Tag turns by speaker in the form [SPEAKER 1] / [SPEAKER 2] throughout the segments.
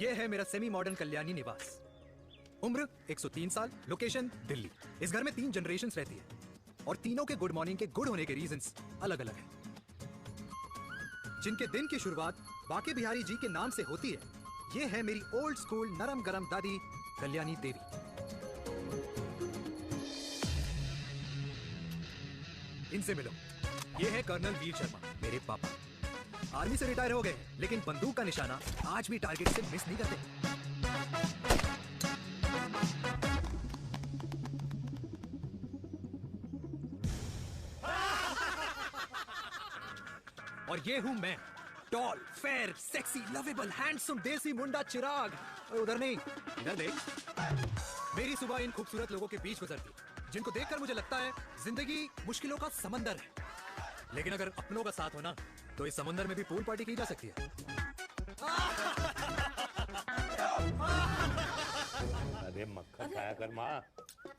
[SPEAKER 1] ये है मेरा सेमी मॉडर्न कल्याणी निवास। उम्र 103 साल, लोकेशन दिल्ली। इस घर में 3 जनरेशंस रहती है और तीनों के गुड मॉर्निंग के गुड होने के रीजंस अलग अलग हैं। जिनके दिन की शुरुआत बाके बिहारी जी के नाम से होती है, ये है मेरी ओल्ड स्कूल नरम गरम दादी कल्याणी देवी। इनसे मिलो, ये है कर्नल वीर शर्मा, मेरे पापा। आर्मी से रिटायर हो गए, लेकिन बंदूक का निशाना आज भी टारगेट से मिस नहीं करते। और ये हूं मैं, tall, fair, sexy, lovable, handsome, देसी मुंडा चिराग। उधर नहीं, इधर देख। मेरी सुबह इन खूबसूरत लोगों के बीच गुजरती, जिनको देखकर मुझे लगता है जिंदगी मुश्किलों का समंदर है, लेकिन अगर अपनों का साथ हो ना, तो इस समंदर में भी पूल पार्टी की जा सकती है।
[SPEAKER 2] अरे मक्खन खाया कर माँ,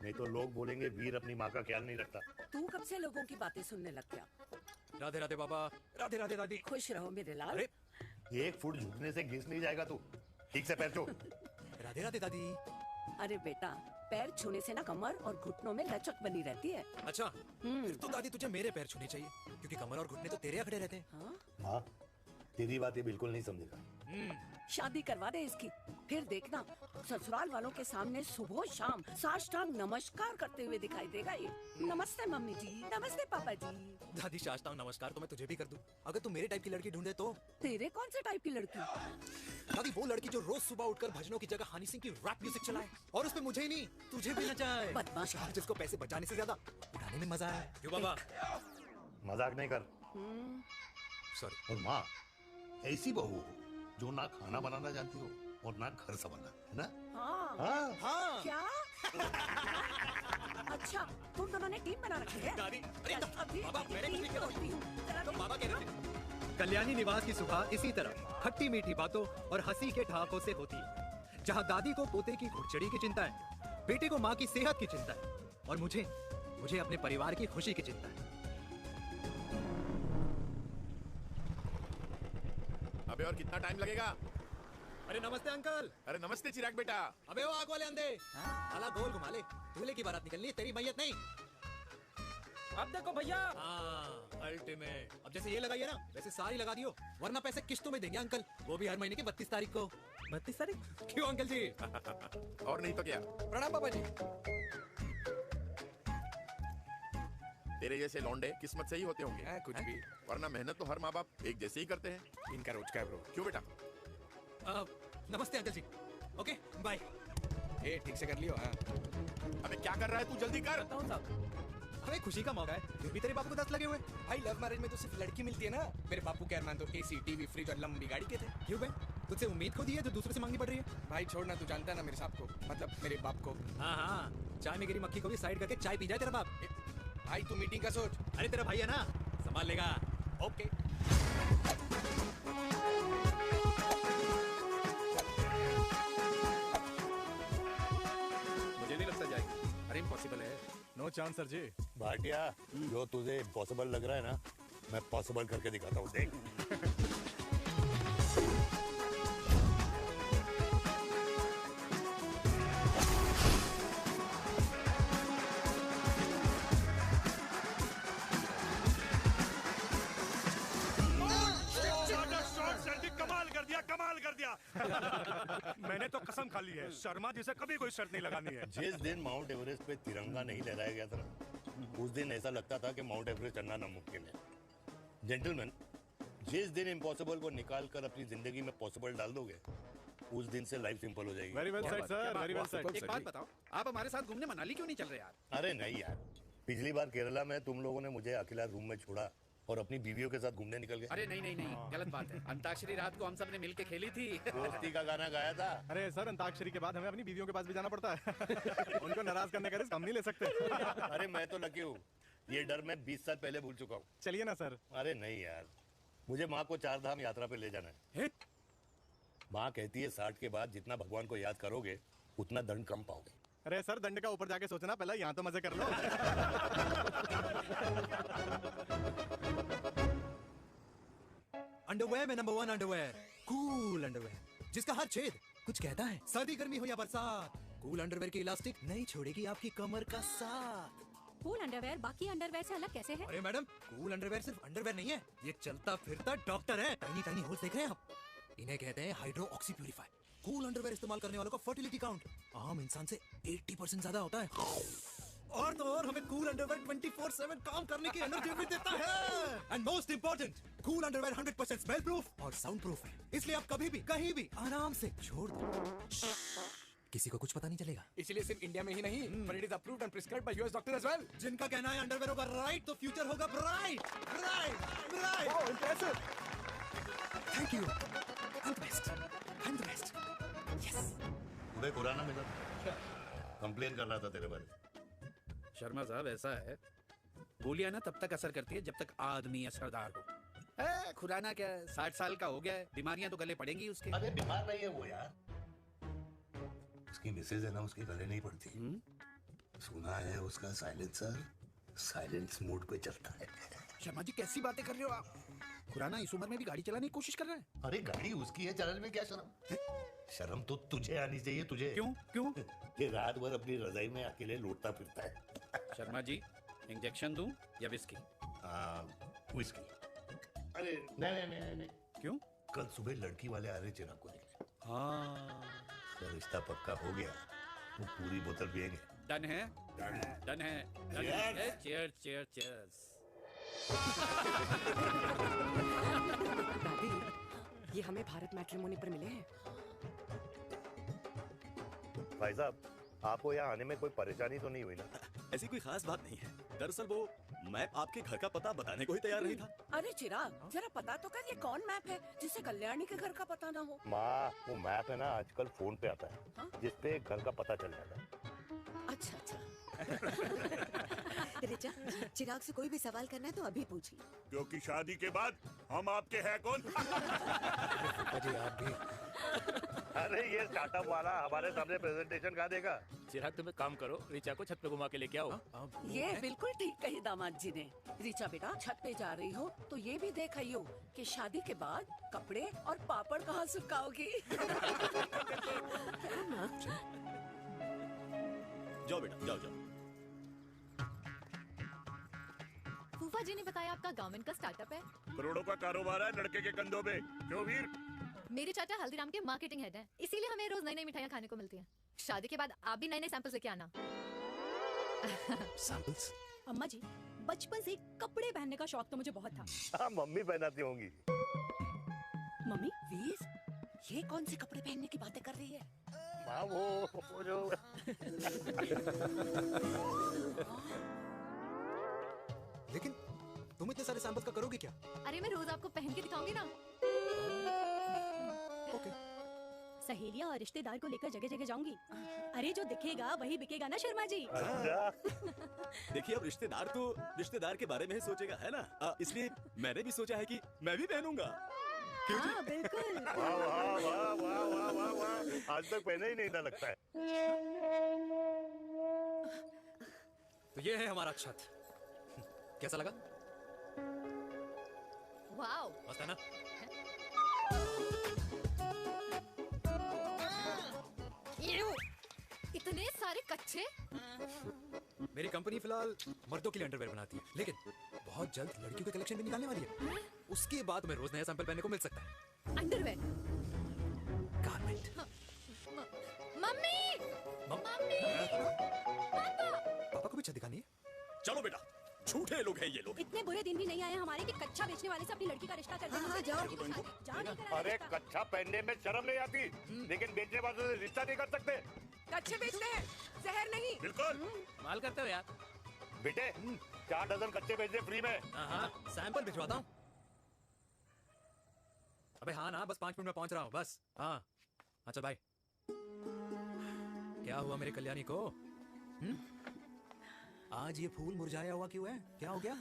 [SPEAKER 2] नहीं तो लोग बोलेंगे वीर अपनी माँ का ख्याल नहीं रखता।
[SPEAKER 3] तू कब से लोगों की बातें सुनने लग गया?
[SPEAKER 1] राधे राधे बाबा, राधे राधे दादी।
[SPEAKER 3] खुश रहो मेरे लाल।
[SPEAKER 1] अरे
[SPEAKER 2] 1 फुट झुकने से घिस नहीं जाएगा तू, ठीक से पैर छू।
[SPEAKER 1] राधे राधे दादी।
[SPEAKER 3] अरे बेटा, पैर छूने से ना कमर और घुटनों में लचक बनी रहती है।
[SPEAKER 1] अच्छा, फिर तो दादी तुझे मेरे पैर छूने चाहिए, क्योंकि कमर और घुटने तो तेरे अकड़े रहते हैं।
[SPEAKER 3] हाँ?
[SPEAKER 2] माँ, तेरी बात ये बिल्कुल नहीं समझेगा।
[SPEAKER 3] शादी करवा दे इसकी, फिर देखना ससुराल वालों के सामने सुबह शाम साष्टांग नमस्कार करते हुए दिखाई देगा ये। नमस्ते मम्मी जी, नमस्ते पापा जी।
[SPEAKER 1] दादी साष्टांग नमस्कार तो मैं तुझे भी कर दूं, अगर तू मेरे टाइप की लड़की ढूंढे तो।
[SPEAKER 3] तेरे कौन से टाइप की लड़की?
[SPEAKER 1] दादी वो लड़की जो रोज सुबह उठकर भजनों की जगह हनी सिंह की रैप म्यूजिक चलाए, और उसमें मुझे ही नहीं तुझे भी नचाए।
[SPEAKER 3] बदमाश।
[SPEAKER 1] जिसको पैसे बचाने से ज्यादा उड़ाने में मजा है। क्यों बाबा?
[SPEAKER 2] मजाक नहीं कर।
[SPEAKER 1] सॉरी।
[SPEAKER 2] और माँ, ऐसी बहू हो जो ना खाना बनाना जानती हो और ना घर संभालना, है ना?
[SPEAKER 3] हाँ।
[SPEAKER 2] हाँ।
[SPEAKER 1] हाँ
[SPEAKER 3] क्या? अच्छा, तुम दोनों ने टीम बना रखी है?
[SPEAKER 1] दादी, अरे
[SPEAKER 3] चल, अभी
[SPEAKER 1] बाबा, मैंने कुछ नहीं किया।
[SPEAKER 3] होती हूँ। जरा
[SPEAKER 1] तो
[SPEAKER 3] देख।
[SPEAKER 1] बाबा कह रहे थे। कल्याणी निवास की सुबह इसी तरह खट्टी मीठी बातों और हंसी के ठहाकों से होती है, जहाँ दादी को पोते की घुड़चड़ी की चिंता है, बेटे को माँ की सेहत की चिंता है, और मुझे अपने परिवार की खुशी की चिंता है।
[SPEAKER 4] अबे और कितना टाइम लगेगा?
[SPEAKER 1] अरे नमस्ते अंकल।
[SPEAKER 4] अरे नमस्ते चिराग बेटा।
[SPEAKER 1] अबे वो आग वाले अंधे, साला गोल घुमा ले, दूल्हे की बारात निकलनी है, तेरी मैयत नहीं।
[SPEAKER 5] अब देखो भैया।
[SPEAKER 1] हाँ, अल्टीमेट। अब जैसे ये लगाइए ना, वैसे सारी लगा दियो, वरना पैसे किस्तों में देंगे अंकल, वो भी हर महीने की 32 तारीख को।
[SPEAKER 5] 32 तारीख?
[SPEAKER 1] क्यों अंकल जी?
[SPEAKER 4] और नहीं तो क्या,
[SPEAKER 1] प्रणाम पापा जी।
[SPEAKER 4] तेरे जैसे लौंडे किस्मत से ही होते होंगे।
[SPEAKER 5] कुछ भी।
[SPEAKER 4] वरना मेहनत तो हर माँ बाप एक जैसे ही करते हैं।
[SPEAKER 5] इनका रोज का है ब्रो।
[SPEAKER 4] क्यों बेटा?
[SPEAKER 1] नमस्ते अंकल जी। Okay bye.
[SPEAKER 5] ए ठीक से कर लियो। हाँ
[SPEAKER 4] अबे क्या कर रहा है तू, जल्दी कर।
[SPEAKER 5] बताओ साहब।
[SPEAKER 1] हमें खुशी का मौका है, फिर भी तेरे बापू को 10 लगे हुए।
[SPEAKER 5] भाई लव मैरिज में तो सिर्फ लड़की मिलती है ना। मेरे बापू के अरमान तो एसी, टीवी, फ्रिज और लंबी गाड़ी के थे।
[SPEAKER 1] क्यों बे? तुझसे उम्मीद खो दी है जो दूसरे से मांगनी पड़ रही है।
[SPEAKER 5] भाई छोड़ना, तू जानता है ना मेरे साहब को, मतलब मेरे बाप को।
[SPEAKER 1] हाँ हाँ, चाय में गिरी मक्खी को भी साइड करके चाय पी जाए तेरा बाप।
[SPEAKER 5] भाई तू मीटिंग का सोच।
[SPEAKER 1] अरे तेरा भाई है ना, संभाल लेगा।
[SPEAKER 5] ओके।
[SPEAKER 4] मुझे नहीं लगता जाएगी।
[SPEAKER 5] अरे इम्पॉसिबल है।
[SPEAKER 6] नो चांस सर जी।
[SPEAKER 2] भाटिया, जो तुझे इम्पॉसिबल लग रहा है ना, मैं पॉसिबल करके दिखाता हूँ, देख।
[SPEAKER 6] कमाल कर दिया, कमाल कर दिया। मैंने तो कसम खा ली है, शर्मा जी से कभी कोई शर्त नहीं लगानी है।
[SPEAKER 2] जिस दिन माउंट एवरेस्ट पे तिरंगा नहीं लहराया गया था ना, उस दिन ऐसा लगता था कि माउंट एवरेस्ट चढ़ना नामुमकिन है। जेंटलमैन, जिस दिन इम्पॉसिबल को निकाल कर अपनी जिंदगी में पॉसिबल डाल दोगे, उस दिन से लाइफ सिंपल हो जाएगी।
[SPEAKER 6] Very well said sir, very well said.
[SPEAKER 5] एक बात बताओ, आप हमारे साथ घूमने मनाली क्यों नहीं चल रहे यार?
[SPEAKER 2] अरे नहीं यार, पिछली बार केरला में तुम लोगों ने मुझे अकेला रूम में छोड़ा और अपनी बीवियों के साथ घूमने निकल गए।
[SPEAKER 7] अरे नहीं नहीं नहीं, गलत बात है। अंताक्षरी रात को हम सब ने मिलके खेली थी।
[SPEAKER 2] दोस्ती का गाना गाया था।
[SPEAKER 6] अरे सर, अंताक्षरी के बाद हमें अपनी बीवियों के पास भी जाना पड़ता है। उनको नाराज करने का रिस्क हम नहीं ले सकते।
[SPEAKER 2] अरे मैं तो लकी हूँ, ये डर मैं 20 साल पहले भूल चुका हूँ।
[SPEAKER 6] चलिए ना सर।
[SPEAKER 2] अरे नहीं यार, मुझे माँ को 4 धाम यात्रा पे ले जाना है। माँ कहती है 60 के बाद जितना भगवान को याद करोगे उतना दंड कम पाओगे।
[SPEAKER 6] अरे सर, दंड का ऊपर जाके सोचना, पहले यहाँ तो मजे कर लो।
[SPEAKER 1] अंडरवेयर में नंबर 1 अंडरवेयर, कूल अंडरवेयर, जिसका हर छेद कुछ कहता है? सर्दी गर्मी हो या बरसात, कूल अंडरवेयर की इलास्टिक नहीं छोड़ेगी आपकी कमर का साथ।
[SPEAKER 8] कूल अंडरवेयर बाकी अंडरवेयर से अलग कैसे है?
[SPEAKER 1] अरे मैडम, कूल अंडरवेयर सिर्फ अंडरवेयर नहीं है, ये चलता फिरता डॉक्टर है। टाइनी टाइनी होल्स देख रहे हैं आप? इन्हें कहते हैं hydro oxy purifier. Cool underwear इस्तेमाल करने वालों का फर्टिलिटी काउंट आम इंसान से 80% ज्यादा होता है। और तो और हमें कूल अंडरवेयर 24/7 काम करने की एनर्जी भी देता है। And most important, cool underwear 100% smell proof और साउंड प्रूफ है, इसलिए आप कभी भी कहीं भी आराम से छोड़ दो, किसी को कुछ पता नहीं चलेगा।
[SPEAKER 5] इसलिए सिर्फ इंडिया में ही नहीं, but it is approved and prescribed by US doctor as well.
[SPEAKER 1] जिनका कहना है अंडरवेयर होगा राइट तो फ्यूचर होगा bright. Right right.
[SPEAKER 5] Oh, impressive.
[SPEAKER 1] Thank you. I'm the best. I'm the best. Yes.
[SPEAKER 2] उदय खुराना मिला था, कंप्लेन कर रहा था तेरे बारे में।
[SPEAKER 7] शर्मा साहब ऐसा है, गोलियां ना तब तक असर करती है जब तक आदमी असरदार हो। खुराना क्या 60 साल का हो गया है, बीमारियां तो गले पड़ेंगी उसके।
[SPEAKER 2] अरे बीमार नहीं है वो यार, उसकी मिसेज है ना, उसके गले नहीं पड़ती। सुना है उसका साइलेंसर साइलेंस मोड पे चलता है।
[SPEAKER 7] शर्मा जी कैसी बातें कर रहे हो आप? खुराना इस उम्र में भी गाड़ी चलाने की कोशिश कर रहा है।
[SPEAKER 2] अरे गाड़ी उसकी है, चलाने में क्या शर्म? शर्म तो तुझे आनी चाहिए। तुझे
[SPEAKER 7] क्यों क्यों?
[SPEAKER 2] ये रात भर अपनी रजाई में अकेले लौटता फिरता है।
[SPEAKER 7] शर्मा जी इंजेक्शन दूं या विस्की?
[SPEAKER 2] विस्की। अरे नहीं नहीं नहीं नहीं।
[SPEAKER 7] क्यों?
[SPEAKER 2] कल सुबह लड़की वाले आ रहे चिराग को देखने।
[SPEAKER 7] हाँ
[SPEAKER 2] तो रिश्ता पक्का हो गया तो पूरी बोतल पिएंगे।
[SPEAKER 7] डन है, डन है, डन है। Cheers cheers cheers.
[SPEAKER 9] दादी, ये हमें भारत मैट्रिमोनी पर मिले हैं।
[SPEAKER 2] भाई साहब, आपको यहाँ आने में कोई परेशानी तो नहीं हुई ना?
[SPEAKER 10] ऐसी कोई खास बात नहीं है। दरअसल वो मैप आपके घर का पता बताने को ही तैयार नहीं था।
[SPEAKER 3] अरे चिराग, जरा पता तो कर, ये कौन मैप है जिसे कल्याणी के घर का पता ना हो?
[SPEAKER 2] माँ, वो मैप है ना आजकल फोन पे आता है, जिसपे घर का पता चल जाता है।
[SPEAKER 3] अच्छा अच्छा।
[SPEAKER 9] रिचा, चिराग से कोई भी सवाल करना है तो अभी पूछिए।
[SPEAKER 6] क्योंकि शादी के बाद हम आपके हैं कौन?
[SPEAKER 1] अजय आप भी।
[SPEAKER 2] अरे ये स्टार्टअप वाला हमारे सामने प्रेजेंटेशन कहाँ देगा?
[SPEAKER 10] चिराग तुम एक काम करो, रिचा को छत पे घुमा के लेके आओ।
[SPEAKER 3] ये बिल्कुल ठीक कही दामाद जी ने। रिचा बेटा, छत पे जा रही हो तो ये भी देख आइयो कि शादी के बाद कपड़े और पापड़ कहाँ सुखाओगी।
[SPEAKER 10] जाओ बेटा, जाओ जाओ।
[SPEAKER 8] फूफा जी ने बताया आपका गवर्नमेंट का स्टार्टअप है।
[SPEAKER 6] करोड़ों का कारोबार है लड़के के कंधों पे। क्यों वीर?
[SPEAKER 8] मेरे चाचा हल्दीराम के मार्केटिंग हेड हैं, इसीलिए हमें रोज नई नई मिठाइयाँ खाने को मिलती हैं। शादी के बाद आप भी नए नए सैंपल्स लेके आना।
[SPEAKER 1] सैंपल्स?
[SPEAKER 8] अम्मा जी, बचपन से कपड़े पहनने का शौक तो मुझे बहुत था।
[SPEAKER 2] हाँ, मम्मी पहनाती होंगी।
[SPEAKER 3] मम्मी, वीर, ये कौन से कपड़े पहनने की बातें कर रही है?
[SPEAKER 2] माँ वो जो
[SPEAKER 1] लेकिन तुम इतने सारे सैंपल्स का करोगे क्या?
[SPEAKER 8] अरे मैं रोज आपको पहन के दिखाऊंगी ना।
[SPEAKER 1] ओके।
[SPEAKER 8] सहेलियां और रिश्तेदार को लेकर जगह जगह जाऊंगी। अरे जो दिखेगा वही बिकेगा ना शर्मा जी।
[SPEAKER 10] देखिए अब रिश्तेदार तो रिश्तेदार के बारे में ही सोचेगा, है ना? इसलिए मैंने भी सोचा है कि मैं भी पहनूंगा।
[SPEAKER 8] हाँ बिल्कुल।
[SPEAKER 2] वाह वाह वाह वाह वाह वाह वाह, आज तक पहना ही नहीं था लगता है।
[SPEAKER 1] तो ये है हमारा छत। कैसा लगा?
[SPEAKER 8] वाओ,
[SPEAKER 1] मस्त है ना?
[SPEAKER 8] इतने सारे कच्चे।
[SPEAKER 1] मेरी कंपनी फिलहाल मर्दों के लिए अंडरवेयर बनाती है, लेकिन बहुत जल्द लड़कियों के कलेक्शन भी निकालने वाली है। उसके बाद में रोज नया सैंपल पहनने को मिल सकता है।
[SPEAKER 8] अंडरवेयर।
[SPEAKER 1] गारमेंट।
[SPEAKER 8] मम्मी, मम्मी,
[SPEAKER 1] पापा को भी छत दिखानी है।
[SPEAKER 10] चलो बेटा, झूठे लोग हैं ये लोग।
[SPEAKER 8] इतने बुरे दिन भी नहीं आए हमारे कि कच्चा बेचने वाले से अपनी लड़की का रिश्ता कर दें।
[SPEAKER 9] हाँ, जाओ।
[SPEAKER 2] अरे कच्चा पहनने में शर्म नहीं आती, लेकिन बेचने वालों से रिश्ता नहीं कर सकते।
[SPEAKER 3] कच्चे बेचते हैं, जहर नहीं।
[SPEAKER 6] बिल्कुल।
[SPEAKER 7] माल करते हो यार।
[SPEAKER 2] बेटे 4 डजन कच्चे भेज दे फ्री में।
[SPEAKER 1] हाँ, सैंपल भिजवाता हूँ। अबे हाँ ना, बस 5 मिनट में पहुंच रहा हूँ बस। हाँ चल भाई। क्या हुआ मेरे कल्याणी को? आज ये फूल मुरझाया हुआ क्यों है? क्या हो गया?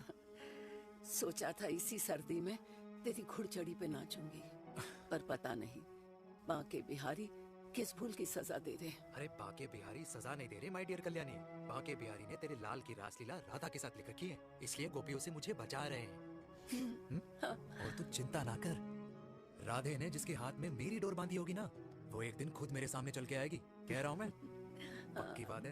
[SPEAKER 3] सोचा था इसी सर्दी में तेरी घुड़चड़ी पे नाचूंगी, पर पता नहीं बांके बिहारी किस भूल की सजा दे रहे।
[SPEAKER 1] अरे बांके बिहारी सजा नहीं दे रहे माय डियर कल्याणी। बांके बिहारी ने तेरे लाल की रासलीला राधा के साथ लिख रखी है, इसलिए गोपियों से मुझे बचा रहे हैं। और तू चिंता ना कर, राधे ने जिसके हाथ में मेरी डोर बांधी होगी ना, वो एक दिन खुद मेरे सामने चल के आएगी, कह रहा हूँ मैं, पक्की बात है।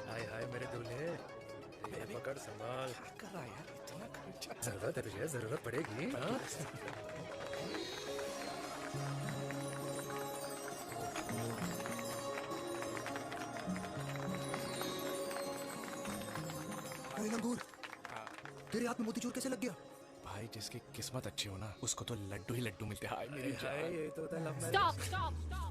[SPEAKER 1] हाय हाय मेरे दूल्हे, ये पकड़ संभाल।
[SPEAKER 5] क्या कर रहा है यार, इतना खर्चा।
[SPEAKER 1] जरूरत है तुझे, जरूरत पड़ेगी। हाँ? अरे लंगूर, तेरे हाथ में मोतीचूर कैसे लग गया?
[SPEAKER 5] भाई जिसकी किस्मत अच्छी हो ना, उसको तो लड्डू ही लड्डू मिलते हैं। हाय मेरी
[SPEAKER 1] हाय,
[SPEAKER 5] जान।
[SPEAKER 1] ये तो होता है love marriage।
[SPEAKER 8] Stop stop stop.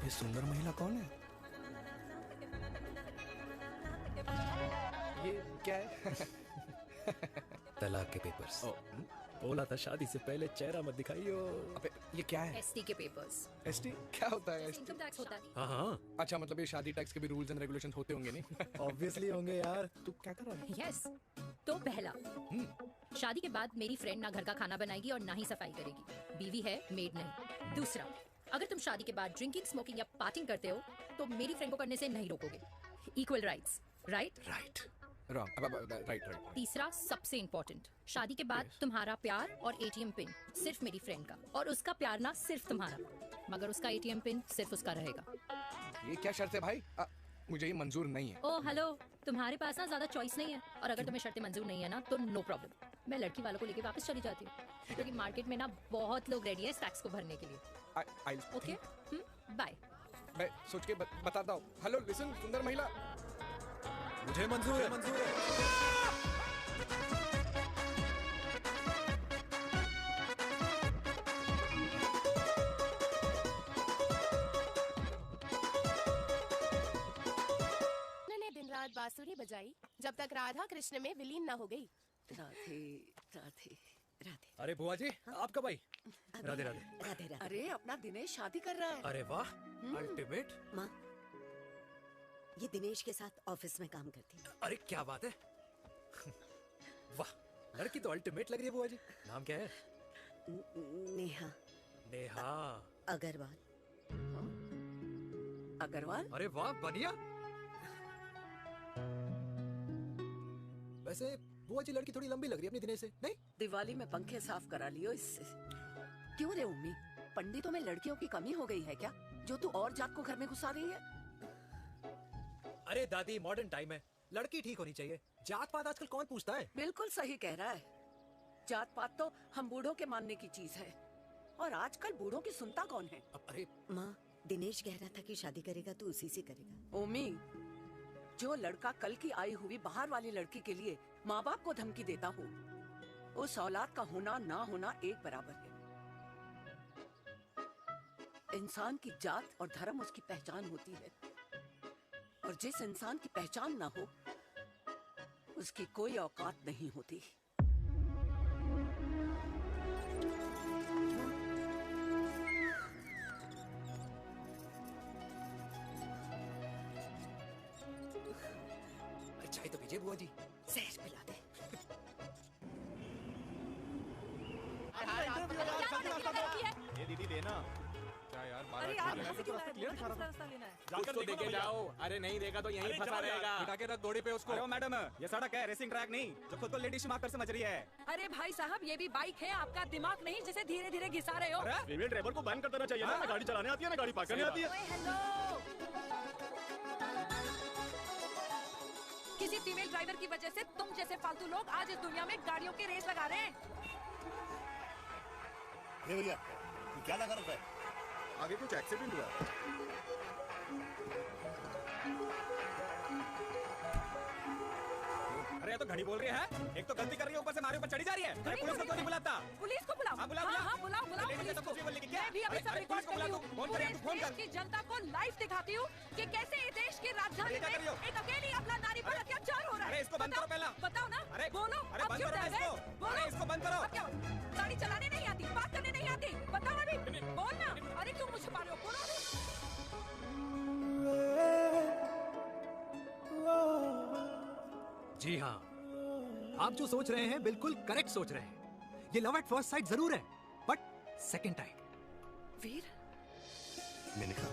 [SPEAKER 5] ये सुंदर महिला कौन है? ये क्या है?
[SPEAKER 1] तलाक के पेपर्स। बोला था शादी से पहले चेहरा मत दिखाइयो।
[SPEAKER 5] अबे ये क्या है?
[SPEAKER 8] एसटी के पेपर्स।
[SPEAKER 5] एसटी क्या होता है? एसटी?
[SPEAKER 8] इनकम टैक्स होता है।
[SPEAKER 1] हाँ हाँ,
[SPEAKER 5] अच्छा मतलब ये शादी टैक्स के भी रूल्स एंड रेगुलेशंस होते होंगे नहीं?
[SPEAKER 1] ऑब्वियसली होंगे यार।
[SPEAKER 5] तू क्या कर रहा है?
[SPEAKER 8] यस। तो पहला, शादी के बाद मेरी फ्रेंड ना घर का खाना बनाएगी और ना ही सफाई करेगी। बीवी है, मेड नहीं। दूसरा, अगर तुम शादी के बाद ड्रिंकिंग, स्मोकिंग या पार्टिंग करते हो तो मेरी फ्रेंड को करने से नहीं रोकोगे। Equal rights, right?
[SPEAKER 5] Right. Wrong. Right right.
[SPEAKER 8] तीसरा, सबसे इम्पोर्टेंट, शादी के बाद तुम्हारा प्यार और एटीएम पिन सिर्फ मेरी फ्रेंड का, और उसका प्यार ना सिर्फ तुम्हारा, मगर उसका एटीएम पिन सिर्फ उसका रहेगा।
[SPEAKER 5] ये क्या शर्त है भाई? मुझे ये मंजूर नहीं है।
[SPEAKER 8] ओ हेलो, तुम्हारे पास ना ज्यादा चॉइस नहीं है, और अगर तुम्हें शर्तें मंजूर नहीं है ना तो नो प्रॉब्लम, मैं लड़की वालों को लेके वापस चली जाती हूँ, क्योंकि मार्केट में ना बहुत लोग रेडी है इस टैक्स को भरने के लिए। Okay, bye.
[SPEAKER 5] मैं सोच के बताता हूँ। हेलो लिसन सुंदर महिला,
[SPEAKER 1] मुझे मंजूर है, मंजूर है।
[SPEAKER 11] ने दिन रात बांसुरी बजाई जब तक राधा कृष्ण में विलीन न हो गई।
[SPEAKER 3] राधे राधे राधे।
[SPEAKER 1] अरे बुआ जी, आप कब आई? राधे राधे।
[SPEAKER 9] राधे राधे।
[SPEAKER 3] अरे अपना दिनेश शादी कर रहा है।
[SPEAKER 1] अरे वाह, अल्टीमेट।
[SPEAKER 9] माँ, ये दिनेश के साथ ऑफिस में काम करती है।
[SPEAKER 1] अरे क्या बात है। वाह, लड़की तो अल्टीमेट लग रही है बुआ जी। नाम क्या है?
[SPEAKER 9] नेहा
[SPEAKER 1] नेहा
[SPEAKER 9] अग्रवाल।
[SPEAKER 3] अग्रवाल?
[SPEAKER 1] अरे वाह, बढ़िया। वैसे बुआ जी लड़की थोड़ी लंबी लग रही है अपनी दिनेश से, नहीं?
[SPEAKER 3] दिवाली में पंखे साफ करा लियो इससे। क्यों रे उम्मी, पंडितों में लड़कियों की कमी हो गई है क्या, जो तू और जात को घर में घुसा रही है?
[SPEAKER 1] अरे दादी, मॉडर्न टाइम है, लड़की ठीक होनी चाहिए। जात पात आजकल कौन पूछता है?
[SPEAKER 3] बिल्कुल सही कह रहा है। जात पात तो हम बूढ़ों के मानने की चीज है, और आजकल बूढ़ों की सुनता कौन है?
[SPEAKER 1] अरे
[SPEAKER 9] माँ, दिनेश कह रहा था कि शादी करेगा तो उसी से करेगा।
[SPEAKER 3] ओमी, जो लड़का कल की आई हुई बाहर वाली लड़की के लिए माँ बाप को धमकी देता हो, उस औलाद का होना ना होना एक बराबर है। इंसान की जात और धर्म उसकी पहचान होती है, और जिस इंसान की पहचान ना हो उसकी कोई औकात नहीं होती।
[SPEAKER 1] चाय तो पीजिए बुआ जी।
[SPEAKER 9] जहर पिला दे।
[SPEAKER 10] ये दीदी देना।
[SPEAKER 5] क्या यार,
[SPEAKER 8] अरे यार, यहाँ से क्यों लाए? रास्ता लेना है।
[SPEAKER 10] कुछ तो देके जाओ। अरे नहीं देगा तो यहीं फंसा रहेगा।
[SPEAKER 5] बिठा के रख दोड़ी पे उसको।
[SPEAKER 10] अरे मैडम, ये सड़क है, रेसिंग ट्रैक नहीं जो खुद को लेडी शिमाकर समझ रही है।
[SPEAKER 3] अरे भाई साहब, ये भी बाइक है, आपका दिमाग नहीं जिसे धीरे धीरे घिसा रहे हो।
[SPEAKER 10] फीमेल ड्राइवर को बैन कर देना चाहिए ना, गाड़ी चलाने आती है ना, गाड़ी पार्क करने आती है।
[SPEAKER 3] हेलो,
[SPEAKER 8] किसी फीमेल ड्राइवर की वजह से तुम जैसे फालतू लोग आज इस दुनिया में गाड़ियों की रेस लगा रहे हैं।
[SPEAKER 2] ये भैया, तू क्या लगा रखा है?
[SPEAKER 10] आगे कुछ एक्सीडेंट हुआ। अरे ये तो घड़ी बोल रही है, एक तो गलती कर रही है, ऊपर से हमारे ऊपर चढ़ी जा रही है। अरे पुलिस को क्यों नहीं बुलाता?
[SPEAKER 3] पुलिस को बुलाओ।
[SPEAKER 10] हाँ, बुलाओ,
[SPEAKER 3] हाँ,
[SPEAKER 10] बुलाओ।
[SPEAKER 3] हाँ, बुलाओ बुलाओ
[SPEAKER 10] लेडी ने
[SPEAKER 3] पुलिस
[SPEAKER 10] तो
[SPEAKER 3] को।
[SPEAKER 10] कुछ भी बोलने की क्या?
[SPEAKER 3] मैं भी अभी सब
[SPEAKER 10] अरे,
[SPEAKER 3] रिकॉर्ड
[SPEAKER 10] पुलिस को
[SPEAKER 3] कर रही
[SPEAKER 10] बुला
[SPEAKER 3] हूँ।
[SPEAKER 10] दो। फोन कर,
[SPEAKER 3] पूरे
[SPEAKER 10] तू फोन कर।
[SPEAKER 3] देश की जनता को लाइव दिखाती हूँ कि कैसे इस देश की राजधानी
[SPEAKER 10] अरे, क्या कर रही हो?
[SPEAKER 3] में एक अकेली अपना नारी पर अत्याचार हो रहा है।
[SPEAKER 10] अरे, इसको बंद करो पहला।
[SPEAKER 3] बताओ ना।
[SPEAKER 10] अरे,
[SPEAKER 3] बोलो।
[SPEAKER 10] अरे,
[SPEAKER 3] अब
[SPEAKER 10] बंद
[SPEAKER 3] क्यों
[SPEAKER 10] करो
[SPEAKER 3] डर गए?
[SPEAKER 10] इसको।
[SPEAKER 3] बोलो।
[SPEAKER 10] अरे, इसको बंद करो।
[SPEAKER 3] अब क्या हुआ? गाड़ी चलाने नहीं आती, बात करने नहीं आती, बताओ अभी। बोल ना। अरे क्यों मुझे छुपा रहे हो? बोलो अभी।
[SPEAKER 1] जी हाँ, आप जो सोच रहे हैं बिल्कुल करेक्ट सोच रहे हैं। ये लव एट फर्स्ट साइट जरूर है, बट सेकंड टाइम।
[SPEAKER 3] वीर,
[SPEAKER 2] मेनका,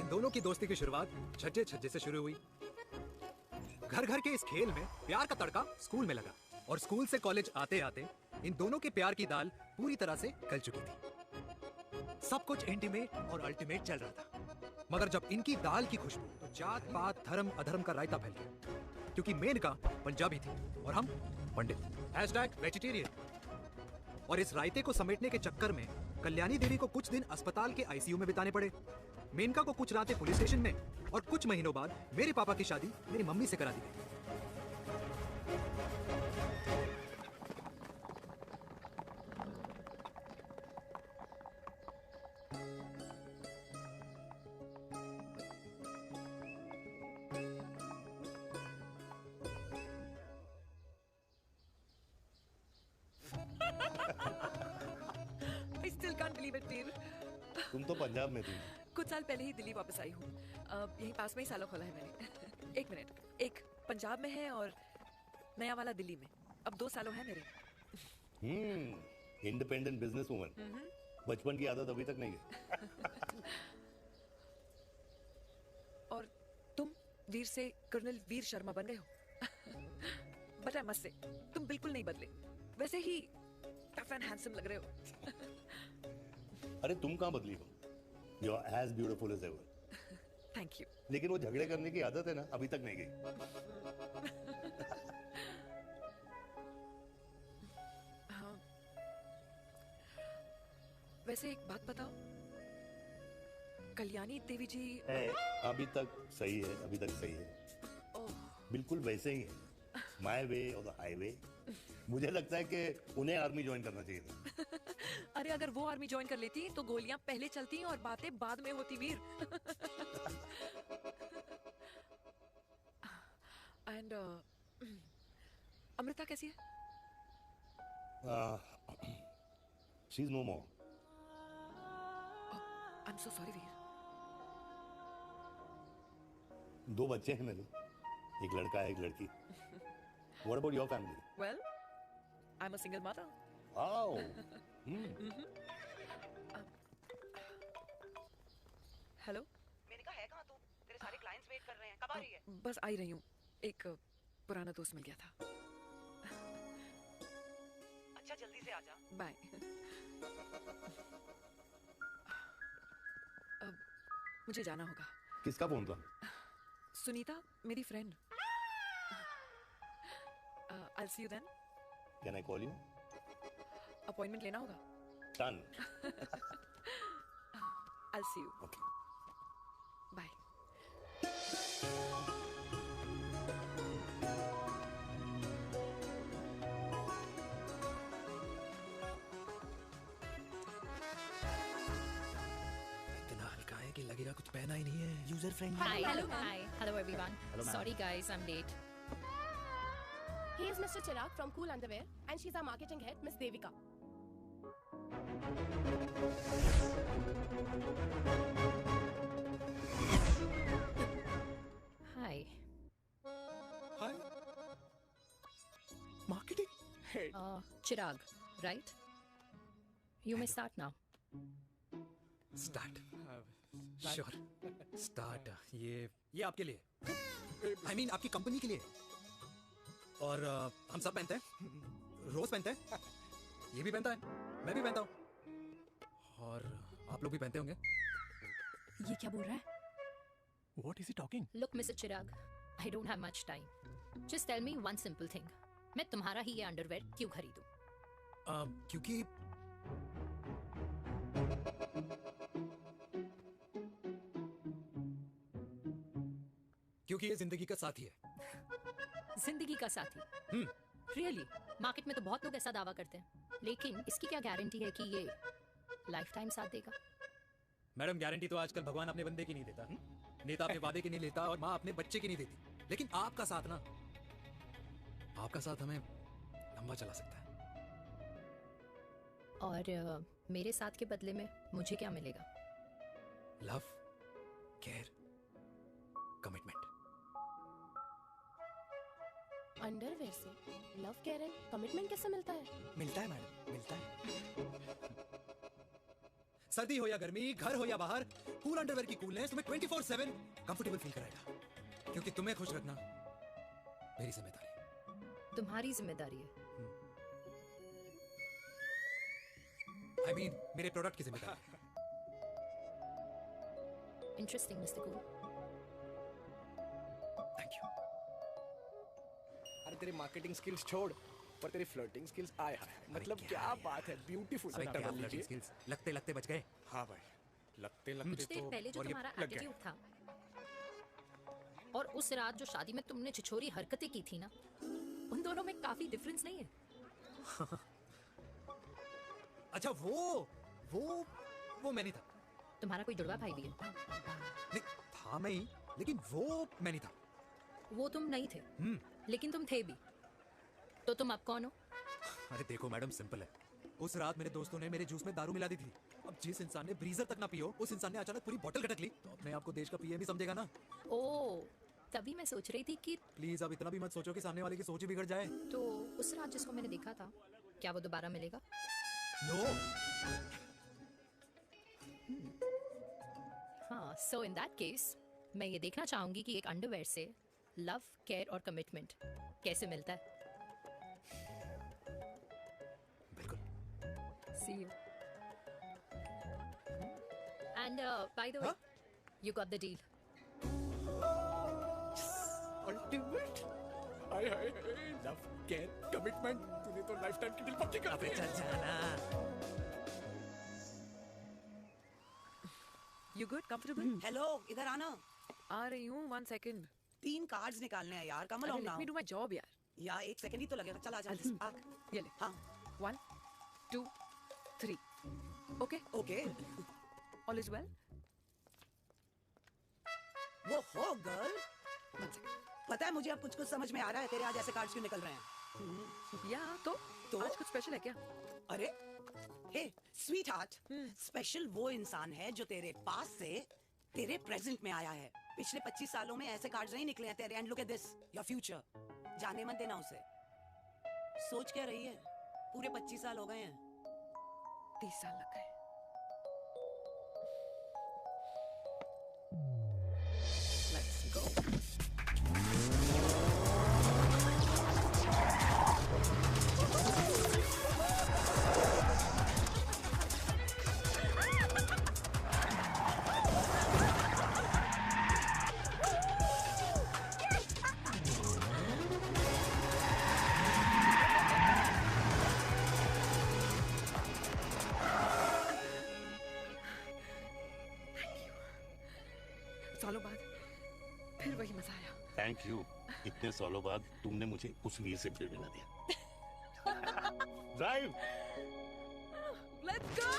[SPEAKER 1] इन दोनों की दोस्ती की शुरुआत छज्जे छज्जे से शुरू हुई। घर घर के इस खेल में प्यार का तड़का स्कूल में लगा, और स्कूल से कॉलेज आते आते इन दोनों के प्यार की दाल पूरी तरह से गल चुकी थी। सब कुछ इंटीमेट और अल्टीमेट चल रहा था, मगर जब इनकी दाल की खुशबू तो जात पात धर्म अधर्म का रायता फैल गया, क्योंकि मेनका पंजाबी थी और हम पंडित। #वेजिटेरियन। और इस रायते को समेटने के चक्कर में कल्याणी देवी को कुछ दिन अस्पताल के आईसीयू में बिताने पड़े। मेनका को कुछ रातें पुलिस स्टेशन में, और कुछ महीनों बाद मेरे पापा की शादी मेरी मम्मी से करा दी गई।
[SPEAKER 12] I still can't believe it, वीर।
[SPEAKER 2] तुम तो पंजाब में थी।
[SPEAKER 12] कुछ साल पहले ही दिल्ली वापस आई हूँ। यहीं पास में ही सालों खोला है मैंने। एक मिनट, एक पंजाब में है और नया वाला दिल्ली में। अब 2 सालों है मेरे।
[SPEAKER 2] Independent business woman. बचपन की आदत अभी तक नहीं है।
[SPEAKER 12] और तुम वीर से कर्नल वीर शर्मा बन गए हो। बट आई मस्ट से, तुम बिल्कुल नहीं बदले, वैसे ही टफ एंड हैंडसम लग रहे हो।
[SPEAKER 2] अरे तुम कहाँ बदली हो? You are as beautiful as ever.
[SPEAKER 12] Thank you.
[SPEAKER 2] लेकिन वो झगड़े करने की आदत है ना, अभी तक नहीं गई।
[SPEAKER 12] हाँ। वैसे एक बात बताओ, कल्याणी देवी जी
[SPEAKER 2] अभी तक सही है, अभी तक सही है। बिल्कुल वैसे ही है, माय वे और द हाईवे। मुझे लगता है कि उन्हें आर्मी ज्वाइन करना चाहिए था।
[SPEAKER 12] अरे अगर वो आर्मी ज्वाइन कर लेती तो गोलियां पहले चलती और बातें बाद में होती, वीर। एंड अमृता कैसी है?
[SPEAKER 2] She is no more.
[SPEAKER 12] I am so sorry Veer.
[SPEAKER 2] 2 बच्चे हैं मेरे, एक लड़का है, एक लड़की। What about your family?
[SPEAKER 12] Well, I'm a single mother.
[SPEAKER 2] Oh.
[SPEAKER 12] Hello.
[SPEAKER 3] Menaka है कहाँ तू? तेरे सारे क्लाइंट्स वेट कर रहे हैं, कब आ रही है?
[SPEAKER 12] बस आई रही हूँ, एक पुराना दोस्त मिल गया था।
[SPEAKER 3] अच्छा जल्दी से आ जा।
[SPEAKER 12] बाय। अब मुझे जाना होगा।
[SPEAKER 2] किसका फोन था?
[SPEAKER 12] सुनीता, मेरी friend. I'll see you then.
[SPEAKER 2] Can I call you?
[SPEAKER 12] Appointment लेना होगा।
[SPEAKER 2] Done.
[SPEAKER 12] I'll see you.
[SPEAKER 2] Okay.
[SPEAKER 12] Bye.
[SPEAKER 1] इतना हल्का है कि लगेगा कुछ पहना ही नहीं है। User friendly.
[SPEAKER 8] Hello everyone. Sorry guys, I'm late.
[SPEAKER 11] He is Mr. Chirag from Cool Underwear and she's our marketing head, Miss Devika.
[SPEAKER 8] Hi.
[SPEAKER 5] Hi. Marketing head.
[SPEAKER 8] Chirag, right? You may start now.
[SPEAKER 1] Start. Sure, start. ये आपके लिए, I mean आपकी company के लिए। और हम सब पहनते हैं, रोज पहनते हैं, ये भी पहनता है, मैं भी पहनता हूँ, और आप लोग भी पहनते होंगे।
[SPEAKER 12] ये क्या बोल रहा है?
[SPEAKER 1] What is he talking?
[SPEAKER 8] Look, Mr. Chirag, I don't have much time. Just tell me one simple thing. मैं तुम्हारा ही ये अंडरवेयर क्यों खरीदूं?
[SPEAKER 1] क्योंकि ये जिंदगी का साथी है।
[SPEAKER 8] जिंदगी का साथी? रियली? मार्केट में तो बहुत लोग ऐसा दावा करते हैं, लेकिन इसकी क्या गारंटी है कि ये लाइफ टाइम साथ देगा?
[SPEAKER 1] मैडम, गारंटी तो आजकल भगवान अपने बंदे की नहीं देता, नेता अपने वादे की नहीं लेता, और माँ अपने बच्चे की नहीं देती। लेकिन आपका साथ ना, आपका साथ हमें लंबा चला सकता है।
[SPEAKER 8] और मेरे साथ के बदले में मुझे क्या मिलेगा?
[SPEAKER 1] Love, care, commitment.
[SPEAKER 11] अंडरवेयर से लव केयर एंड कमिटमेंट कैसे मिलता है?
[SPEAKER 5] मिलता है मैडम, मिलता है।
[SPEAKER 1] सर्दी हो या गर्मी, घर हो या बाहर, कूल अंडरवेयर की कूलनेस तुम्हें 24/7 कंफर्टेबल फील कराएगा। क्योंकि तुम्हें खुश रखना मेरी जिम्मेदारी है।
[SPEAKER 8] तुम्हारी जिम्मेदारी है।
[SPEAKER 1] I mean, मेरे प्रोडक्ट की जिम्मेदारी है।
[SPEAKER 8] Interesting mister cool.
[SPEAKER 1] Thank you.
[SPEAKER 5] अरे तेरी मार्केटिंग स्किल्स छोड़, पर तेरी फ्लर्टिंग स्किल्स आए हाय, मतलब क्या बात है, ब्यूटीफुल।
[SPEAKER 1] अबे क्या flirting skills? लगते लगते बच गए।
[SPEAKER 5] हाँ भाई, लगते
[SPEAKER 8] कुछ
[SPEAKER 5] लगते
[SPEAKER 8] देर
[SPEAKER 5] तो
[SPEAKER 8] पहले जो
[SPEAKER 5] और ये
[SPEAKER 8] तुम्हारा
[SPEAKER 5] लग गए।
[SPEAKER 8] एटीट्यूड था और उस रात जो शादी में तुमने छिछोरी हरकतें की थी ना, उन दोनों में काफी डिफरेंस नहीं है?
[SPEAKER 1] अच्छा वो मैं नहीं था।
[SPEAKER 8] तुम्हारा कोई जुड़वा भाई भी है?
[SPEAKER 1] नहीं था मैं ही, लेकिन वो मैं नहीं था।
[SPEAKER 8] वो तुम नहीं थे, लेकिन तुम थे भी। तो तुम अब कौन हो?
[SPEAKER 1] अरे देखो मैडम, सिंपल है। उस रात मेरे दोस्तों ने मेरे जूस में दारू मिला दी थी। अब जिस इंसान ने ब्रीजर तक ना पियो, उस इंसान ने अचानक पूरी बोतल गटक ली, तो अपने आप को देश का पीएम ही समझेगा ना।
[SPEAKER 8] ओ, तभी मैं सोच रही थी कि
[SPEAKER 1] प्लीज अब इतना भी मत सोचो कि सामने वाले की सोच ही बिगड़ जाए।
[SPEAKER 8] तो उस रात जिसको मैंने देखा था, क्या वो दोबारा मिलेगा?
[SPEAKER 1] नो।
[SPEAKER 8] हाँ, सो इन दैट केस मैं ये देखना चाहूंगी कि एक अंडरवेयर से लव, केयर और कमिटमेंट कैसे मिलता है।
[SPEAKER 1] बिल्कुल।
[SPEAKER 8] See you. And by the way, you got the deal.
[SPEAKER 5] Ultimate. Hi hi hi, love care commitment, तूने तो लाइफ टाइम की डील पक्की कर दी।
[SPEAKER 1] चल जाना।
[SPEAKER 12] You good? Comfortable?
[SPEAKER 3] हेलो, इधर आना।
[SPEAKER 12] आ रही हूँ, 1 second.
[SPEAKER 3] 3 कार्ड्स निकालने हैं यार, कम
[SPEAKER 12] अरे,
[SPEAKER 3] on
[SPEAKER 12] let me do my job यार.
[SPEAKER 3] यार 1 सेकंड ही तो लगेगा, चल आ जा। आ।
[SPEAKER 12] ये ले.
[SPEAKER 3] हाँ।
[SPEAKER 12] 1, 2, 3. Okay?
[SPEAKER 3] Okay.
[SPEAKER 12] All is well?
[SPEAKER 3] वो हो गर्ल। पता है मुझे अब कुछ समझ में आ रहा है, तेरे आज ऐसे कार्ड्स क्यों निकल रहे हैं।
[SPEAKER 12] या तो आज कुछ स्पेशल है क्या?
[SPEAKER 3] अरे हे स्वीट हार्ट, स्पेशल वो इंसान है जो तेरे पास से तेरे प्रेजेंट में आया है। पिछले 25 सालों में ऐसे कार्ड्स नहीं निकले हैं तेरे। And look at this, your future. जाने मत देना उसे। सोच क्या रही है, पूरे 25 साल हो गए हैं।
[SPEAKER 12] 30 साल लग गए।
[SPEAKER 3] Let's go.
[SPEAKER 12] सालों बाद फिर वही मजा आया।
[SPEAKER 2] Thank you. इतने सालों बाद तुमने मुझे उस वीर से फिर मिला दिया। ड्राइव।
[SPEAKER 12] Let's go!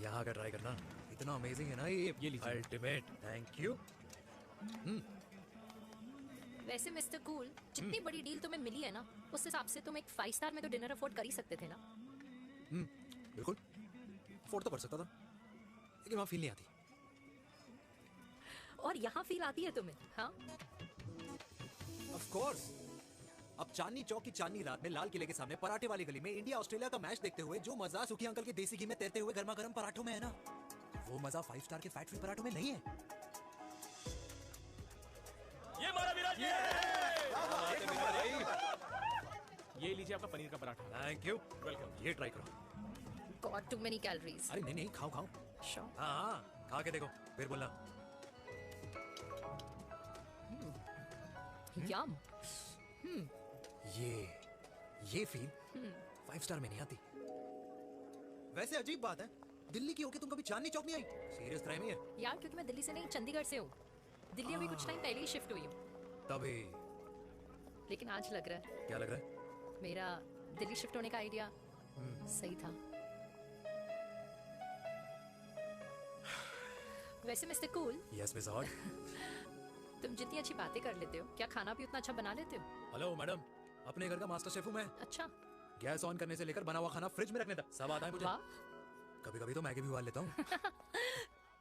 [SPEAKER 1] यहाँ का ट्राई करना, इतना अमेजिंग है ना ये अल्टीमेट। Thank you.
[SPEAKER 8] वैसे मिस्टर कूल, जितनी बड़ी डील तुम्हें मिली है ना, उस हिसाब से तुम एक 5 स्टार में तो डिनर अफोर्ड कर ही सकते थे ना।
[SPEAKER 1] बिल्कुल, अफोर्ड तो कर सकता था, लेकिन वहाँ फील नहीं आती।
[SPEAKER 8] और यहाँ फील आती है तुम्हें? हाँ,
[SPEAKER 1] ऑफ कोर्स। अब चांदनी चौक की चांदनी रात में लाल किले के सामने पराठे वाली गली में इंडिया ऑस्ट्रेलिया का मैच देखते हुए जो मजा सुखी अंकल के देसी घी में तैरते हुए गर्मा गर्म पराठों में है ना, वो मजा 5 स्टार के फैट फ्री पराठों में नहीं है।
[SPEAKER 10] ये हमारा विराट जी
[SPEAKER 5] ये लीजिए आपका पनीर का पराठा।
[SPEAKER 1] Thank you, welcome. ये ट्राई करो।
[SPEAKER 8] God too many calories.
[SPEAKER 1] अरे नहीं नहीं, खाओ खाओ।
[SPEAKER 8] श्योर।
[SPEAKER 1] हाँ, खा के देखो फिर बोलना।
[SPEAKER 8] यम।
[SPEAKER 1] ये फील 5 स्टार में नहीं आती। वैसे अजीब बात है, दिल्ली की होके तुम कभी चांदनी चौक नहीं आई? सीरियस क्राइम है
[SPEAKER 8] यार, क्योंकि मैं दिल्ली से नहीं, चंडीगढ़ से हूँ। दिल्ली अभी कुछ टाइम पहले ही शिफ्ट हुई हूँ।
[SPEAKER 1] तभी।
[SPEAKER 8] लेकिन आज लग रहा है,
[SPEAKER 1] क्या लग रहा है?
[SPEAKER 8] मेरा दिल्ली शिफ्ट होने का आइडिया सही था। वैसे mister cool,
[SPEAKER 1] yes miss hot.
[SPEAKER 8] तुम जितनी अच्छी बातें कर लेते हो, क्या खाना भी उतना अच्छा बना लेते हो?
[SPEAKER 1] हेलो मैडम, अपने घर का मास्टर शेफ हूँ मैं।
[SPEAKER 8] अच्छा।
[SPEAKER 1] गैस ऑन करने से लेकर बना हुआ खाना फ्रिज में रखने तक सब आता है मुझे।
[SPEAKER 8] वाह।
[SPEAKER 1] कभी कभी तो मैगी भी उबाल लेता हूँ।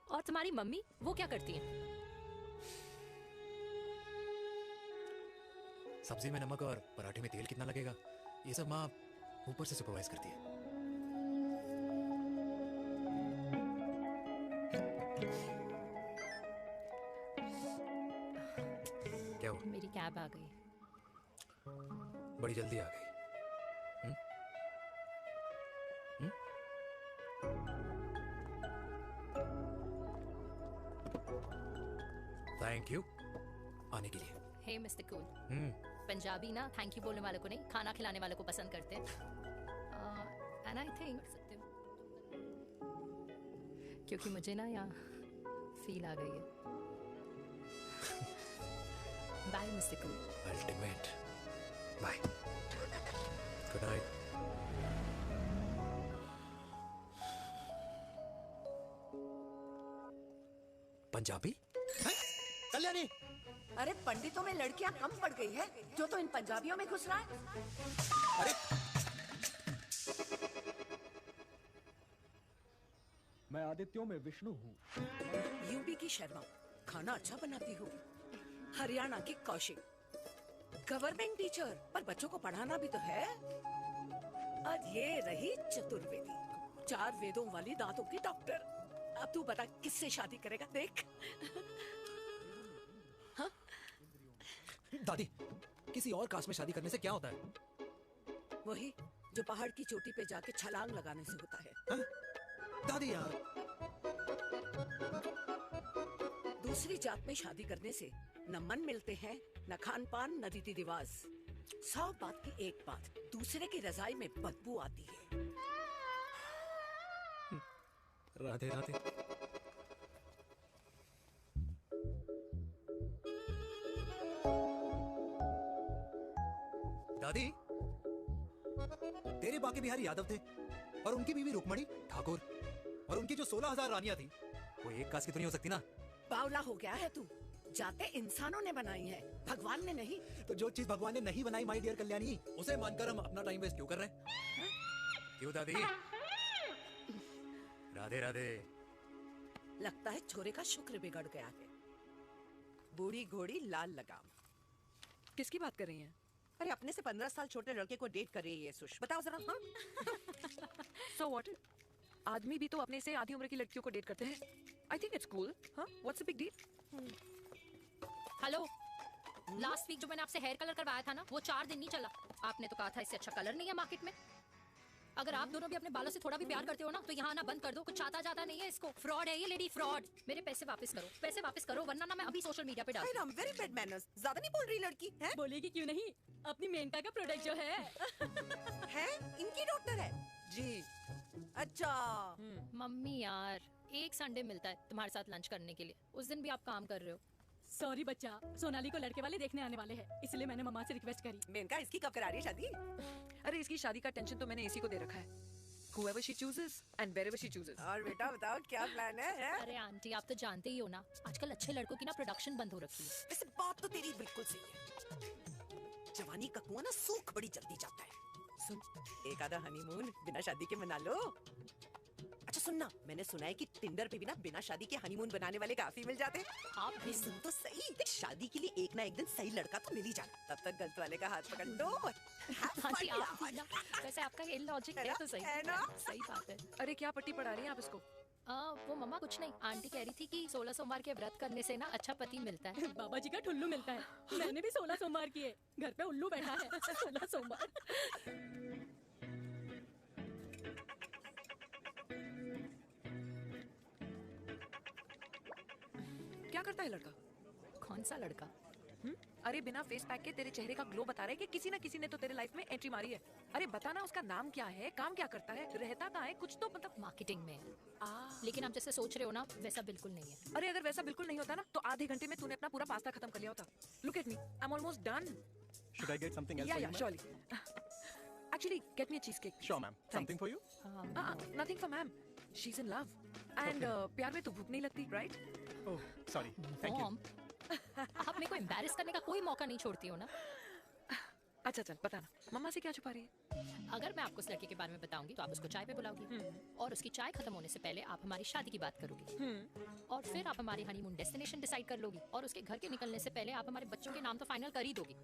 [SPEAKER 8] और तुम्हारी मम्मी वो क्या करती हैं?
[SPEAKER 1] सब्जी में नमक और पराठे में तेल कितना लगेगा, ये सब माँ ऊपर से सुपरवाइज करती है। क्या हुआ?
[SPEAKER 8] मेरी कैब आ गई।
[SPEAKER 1] बड़ी जल्दी आ गई। थैंक यू आने के लिए।
[SPEAKER 8] हे मिस्टर कूल, पंजाबी ना थैंक यू बोलने वालों को नहीं, खाना खिलाने वालों को पसंद करते हैं। एंड आई थिंक सकते हो, क्योंकि मुझे ना यहाँ फील आ गई है। Bye mister cool.
[SPEAKER 1] Ultimate. Bye. Good night. Punjabi? Kalyani!
[SPEAKER 13] अरे पंडितों में लड़कियां कम पड़ गई है जो तो इन पंजाबियों में घुस रहा है।
[SPEAKER 1] अरे
[SPEAKER 5] मैं आदित्यों में विष्णु हूँ।
[SPEAKER 3] यूपी की शर्मा, खाना अच्छा बनाती हो। हरियाणा की कौशिक, गवर्नमेंट टीचर, पर बच्चों को पढ़ाना भी तो है। और ये रही चतुर्वेदी, 4 वेदों वाली दांतों की डॉक्टर। अब तू बता किससे शादी करेगा? देख। हाँ?
[SPEAKER 1] दादी, किसी और कास्ट में शादी करने से क्या होता है?
[SPEAKER 3] वही जो पहाड़ की चोटी पे जाके छलांग लगाने से होता है।
[SPEAKER 1] हा? दादी यार,
[SPEAKER 3] दूसरी जात में शादी करने से न मन मिलते हैं, न खान पान, न रीति रिवाज। 100 बात की एक बात, दूसरे की रजाई में बदबू आती है।
[SPEAKER 1] राधे राधे। दादी, तेरे बाकी बिहारी यादव थे और उनकी बीवी रुक्मणी ठाकुर, और उनकी जो 16,000 रानियां थी वो एक कास्ट की तो नहीं हो सकती ना।
[SPEAKER 3] बावला हो गया है तू। जाते इंसानों ने बनाई है, भगवान ने नहीं।
[SPEAKER 1] तो जो चीज भगवान ने नहीं बनाई माय डियर कल्याणी, उसे मानकर हम अपना टाइम वेस्ट क्यों कर रहे हैं? क्यों दादी? राधे राधे।
[SPEAKER 3] लगता है छोरे का शुक्र बिगड़ गया है। बूढ़ी घोड़ी लाल लगाम।
[SPEAKER 12] किसकी बात कर रही हैं?
[SPEAKER 13] अरे अपने से 15 साल छोटे लड़के को डेट कर रही है सुश। बताओ जरा। हाँ?
[SPEAKER 12] So what? आदमी भी तो अपने से आधी उम्र की लड़कियों को डेट करते हैं। I think it's cool. हाँ? What's the big deal?
[SPEAKER 8] Hello, last week जो मैंने आपसे हेयर कलर करवाया था ना, वो 4 दिन नहीं चला। आपने तो कहा था इससे अच्छा कलर नहीं है मार्केट में। अगर आप दोनों भी अपने बालों से थोड़ा भी प्यार करते हो ना, तो यहाँ आना बंद कर दो। कुछ आता जाता नहीं है इसको। फ्रॉड है ये लेडी, फ्रॉड। मेरे पैसे वापस करो, पैसे वापस करो, वरना ना मैं अभी सोशल मीडिया पे डाल दूँ।
[SPEAKER 13] Very bad manners. ज्यादा नहीं बोल रही लड़की है?
[SPEAKER 8] बोलेगी क्यों नहीं? अपनी मेनका का प्रोडक्ट जो है
[SPEAKER 13] है इनकी डॉक्टर है जी। अच्छा
[SPEAKER 8] मम्मी यार, एक संडे मिलता है तुम्हारे साथ लंच करने के लिए, उस दिन भी आप काम कर रहे हो।
[SPEAKER 14] सॉरी बच्चा, सोनाली को लड़के वाले देखने आने वाले हैं, इसलिए मैंने मम्मा से रिक्वेस्ट करी।
[SPEAKER 13] मेनका, इसकी कब करा रही है शादी?
[SPEAKER 12] अरे इसकी शादी का टेंशन तो मैंने इसी को दे रखा है। Whoever she chooses and wherever she chooses.
[SPEAKER 13] और बेटा बताओ क्या प्लान है?
[SPEAKER 8] अरे आंटी, आप तो जानते ही हो ना, आजकल अच्छे लड़कों की ना प्रोडक्शन बंद हो रखी है।
[SPEAKER 3] वैसे बात तो तेरी बिल्कुल सही है। जवानी का कुआं ना सूख बड़ी जल्दी जाता है। सुन, एक आधा हनीमून बिना शादी के मना लो। अच्छा सुनना, मैंने सुना है कि टिंडर पे भी ना बिना शादी के हनीमून बनाने वाले काफी मिल जाते हैं। आप भी सुन तो सही, देख शादी के लिए एक ना एक दिन सही लड़का तो मिल ही जाना। तब तक गलत वाले का हाथ पकड़ लो।
[SPEAKER 8] आंटी आप भी ना, वैसे आपका ये लॉजिक है तो सही है ना? सही बात है।
[SPEAKER 12] अरे क्या पट्टी पढ़ा रही हैं आप इसको?
[SPEAKER 8] वो मम्मा कुछ नहीं, आंटी कह रही थी कि 16 सोमवार के व्रत करने से ना अच्छा पति मिलता है।
[SPEAKER 14] बाबा जी का ठुल्लू मिलता है। मैंने भी 16 सोमवार किए, घर पे उल्लू बैठा है। 16 सोमवार।
[SPEAKER 12] क्या करता है लड़का?
[SPEAKER 8] कौन सा लड़का?
[SPEAKER 12] अरे बिना फेस पैक के तेरे चेहरे का ग्लो बता रहा है कि किसी ना किसी ने तो तेरे लाइफ में एंट्री मारी है। अरे बता ना, उसका नाम क्या है, काम क्या करता है, रहता कहाँ है, कुछ तो मतलब।
[SPEAKER 8] मार्केटिंग में है। लेकिन आप जैसे सोच रहे हो ना, वैसा बिल्कुल नहीं है।
[SPEAKER 12] अरे अगर वैसा बिल्कुल नहीं होता ना, तो आधे घंटे में तूने अपना पूरा पास्ता खत्म कर लिया होता। Look at me, I'm almost done.
[SPEAKER 5] Should I get something else for you,
[SPEAKER 12] Yeah,
[SPEAKER 5] ma'am?
[SPEAKER 12] surely. Actually, get me a cheesecake.
[SPEAKER 5] Sure, ma'am. Something for you?
[SPEAKER 12] Nothing for ma'am. She is in love and प्यार में तो भूख नहीं लगती, right?
[SPEAKER 1] Oh sorry, thank you.
[SPEAKER 8] Mom, आप मेरे को embarrass करने का कोई मौका नहीं छोड़ती हो ना।
[SPEAKER 12] अच्छा चल बताना, मम्मा से क्या छुपा रही है?
[SPEAKER 8] अगर मैं आपको उस लड़के के बारे में बताऊंगी तो आप उसको चाय पे बुलाओगी, और उसकी चाय खत्म होने से पहले आप हमारी शादी की बात करोगी, और फिर आप हमारी हनीमून डेस्टिनेशन डिसाइड कर लोगी, और उसके घर के निकलने से पहले आप हमारे बच्चों के नाम तो फाइनल कर ही दोगी,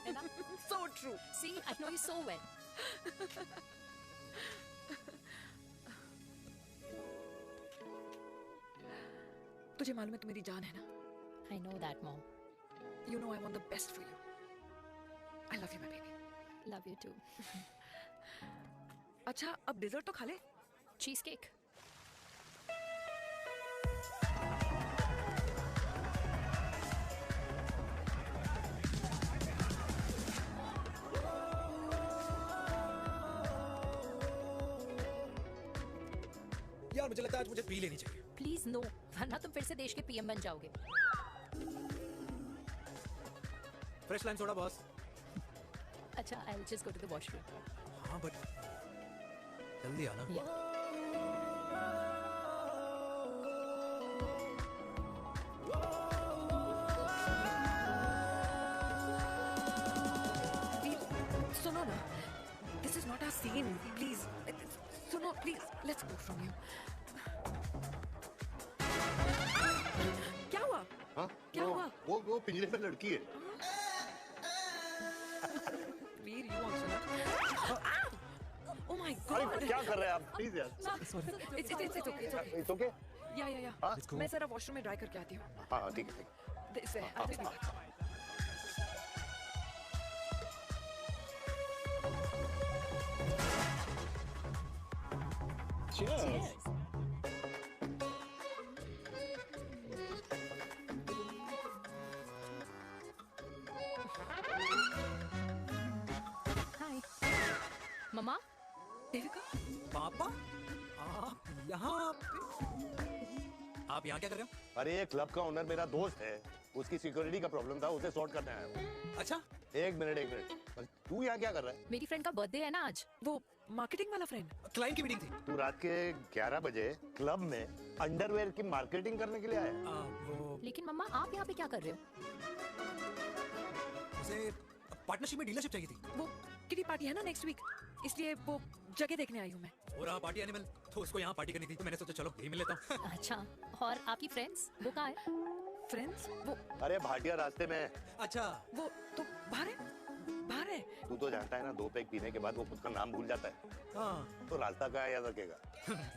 [SPEAKER 8] है ना?
[SPEAKER 12] So true.
[SPEAKER 8] See, I know you so well.
[SPEAKER 12] तुझे मालूम है तू मेरी जान है ना?
[SPEAKER 8] I know that, Mom.
[SPEAKER 12] You know I want the best for you. I love you, my baby.
[SPEAKER 8] Love you too.
[SPEAKER 12] अच्छा, अब डिजर्ट तो खा ले।
[SPEAKER 8] Cheese cake.
[SPEAKER 1] यार मुझे लगता है आज मुझे पी लेनी चाहिए।
[SPEAKER 8] प्लीज नो, वरना तुम फिर से देश के पीएम बन जाओगे।
[SPEAKER 1] Fresh lime soda boss.
[SPEAKER 8] अच्छा, I'll just go to the washroom.
[SPEAKER 1] हाँ बट जल्दी आना।
[SPEAKER 12] सुनो ना, this is not our scene. Please, सुनो please, let's go from here. क्या हुआ?
[SPEAKER 2] हाँ?
[SPEAKER 12] क्या हुआ?
[SPEAKER 2] वो पिंजरे में लड़की है।
[SPEAKER 12] वीर, you also not. Oh my God!
[SPEAKER 2] अरे क्या कर रहे हैं आप? प्लीज यार।
[SPEAKER 12] It's okay.
[SPEAKER 2] It's okay?
[SPEAKER 12] या मैं जरा वॉशरूम में ड्राई करके आती हूँ।
[SPEAKER 2] हाँ ठीक है।
[SPEAKER 12] This है, I'll take it.
[SPEAKER 2] Cheers.
[SPEAKER 8] Hi. मम्मा?
[SPEAKER 12] देविका?
[SPEAKER 1] पापा? आप यहाँ क्या कर रहे हो?
[SPEAKER 2] अरे ये क्लब का ओनर मेरा दोस्त है, उसकी सिक्योरिटी का प्रॉब्लम था, उसे सॉर्ट करने आया हूँ।
[SPEAKER 1] अच्छा?
[SPEAKER 2] एक मिनट। तू यहाँ क्या कर रहा है?
[SPEAKER 8] मेरी फ्रेंड का बर्थडे है ना आज।
[SPEAKER 12] वो मार्केटिंग वाला फ्रेंड?
[SPEAKER 1] क्लाइंट की मीटिंग थी।
[SPEAKER 2] तू रात के 11 बजे क्लब में अंडरवेयर की मार्केटिंग करने के लिए आया?
[SPEAKER 8] लेकिन मम्मा, आप यहाँ पे क्या कर रहे हो?
[SPEAKER 1] उसे पार्टनरशिप में डीलरशिप चाहिए थी।
[SPEAKER 12] वो किटी पार्टी है ना नेक्स्ट वीक, इसलिए वो जगह देखने आई हूँ मैं।
[SPEAKER 1] हो रहा पार्टी एनिमल, तो उसको यहाँ पार्टी करनी थी, तो मैंने सोचा चलो यही मिल लेता हूँ।
[SPEAKER 8] अच्छा, और आपकी फ्रेंड्स वो कहाँ है?
[SPEAKER 12] फ्रेंड्स? वो
[SPEAKER 2] अरे भाटिया रास्ते में।
[SPEAKER 12] अच्छा, वो तो बाहर है।
[SPEAKER 2] तू तो जानता है ना, 2 पैक पीने के बाद वो खुद का नाम भूल जाता है।
[SPEAKER 1] हाँ।
[SPEAKER 2] तो रास्ता कहाँ याद रखेगा?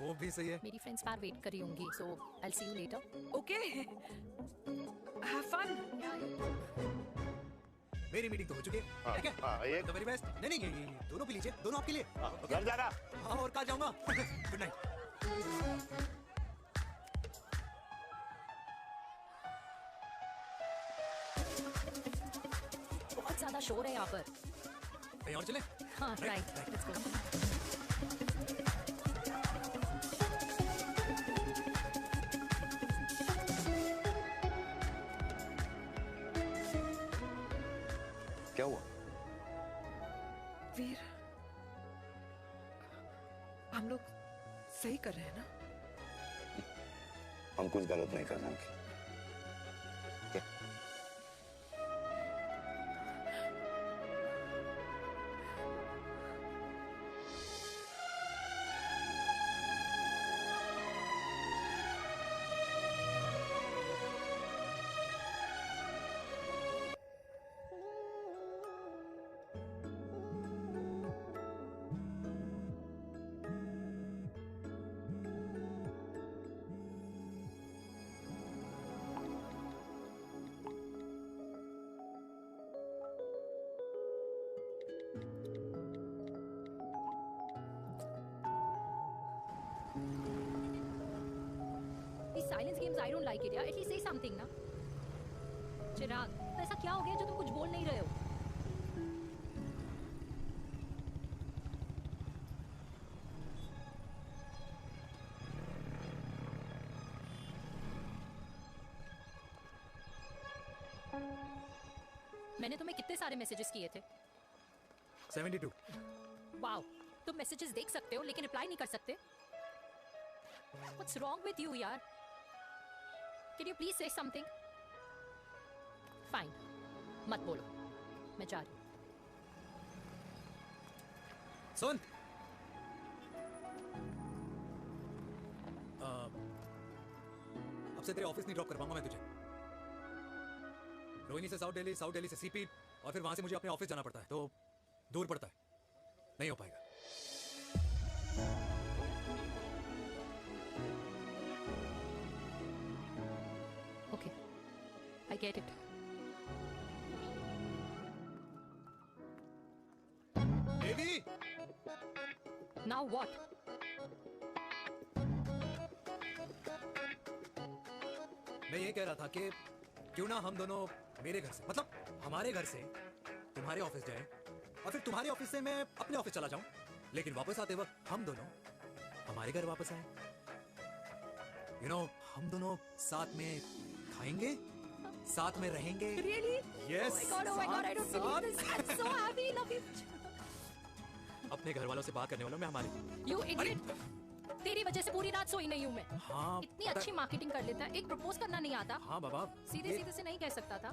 [SPEAKER 1] वो भी सही है।
[SPEAKER 8] मेरी फ्रेंड्स बाहर वेट कर रही होंगी, so I'll see you later.
[SPEAKER 12] Okay. Have fun.
[SPEAKER 1] मेरी मीटिंग तो हो चुकी है। ठीक है?
[SPEAKER 2] एक
[SPEAKER 1] तो वेरी बेस्ट। नहीं ये दोनों पी लीजिए, दोनों आपके लिए।
[SPEAKER 2] घर जाना।
[SPEAKER 1] हाँ, और कहाँ जाऊँगा? Good night.
[SPEAKER 8] बहुत ज्यादा शोर है यहाँ पर।
[SPEAKER 1] कहीं और चले?
[SPEAKER 8] हाँ, राइट, लेट्स गो।
[SPEAKER 2] क्या हुआ?
[SPEAKER 12] वीर, हम लोग सही कर रहे हैं ना?
[SPEAKER 2] हम कुछ गलत नहीं कर रहे हैं।
[SPEAKER 8] These silence games, I don't like it, यार. At least say something, ना. चिराग, तो ऐसा क्या हो गया जो तुम कुछ बोल नहीं रहे हो? मैंने तुम्हें कितने सारे मैसेजेस किए थे?
[SPEAKER 1] 72।
[SPEAKER 8] वाओ, तुम मैसेजेस देख सकते हो लेकिन रिप्लाई नहीं कर सकते? What's wrong with you, यार? Can you please say something? Fine. मत बोलो. मैं जा रही हूँ.
[SPEAKER 1] सुन. अब से तेरे ऑफिस नहीं ड्रॉप कर पाऊंगा मैं तुझे. रोहिणी से साउथ दिल्ली से सीपी, और फिर वहां से मुझे अपने ऑफिस जाना पड़ता है, तो दूर पड़ता है. नहीं हो पाएगा.
[SPEAKER 8] Okay. I get it.
[SPEAKER 1] Devi!
[SPEAKER 8] Now what?
[SPEAKER 1] मैं ये कह रहा था कि क्यों ना हम दोनों मेरे घर से, मतलब हमारे घर से तुम्हारे ऑफिस जाए, और फिर तुम्हारे ऑफिस से मैं अपने ऑफिस चला जाऊं, लेकिन वापस आते वक्त हम दोनों हमारे घर वापस आए. यू नो, हम दोनों साथ में खाएंगे, साथ में रहेंगे.
[SPEAKER 8] Really?
[SPEAKER 1] Yes.
[SPEAKER 8] Oh my God, I don't believe this. I'm so happy, love you.
[SPEAKER 1] अपने घर वालों से बात करने वालों में हमारे.
[SPEAKER 8] You idiot. तेरी वजह से पूरी रात सोई नहीं हूँ मैं.
[SPEAKER 1] हाँ.
[SPEAKER 8] इतनी अच्छी मार्केटिंग कर लेता है, एक प्रपोज करना नहीं आता.
[SPEAKER 1] हाँ बाबा.
[SPEAKER 8] सीधे सीधे से नहीं कह सकता था.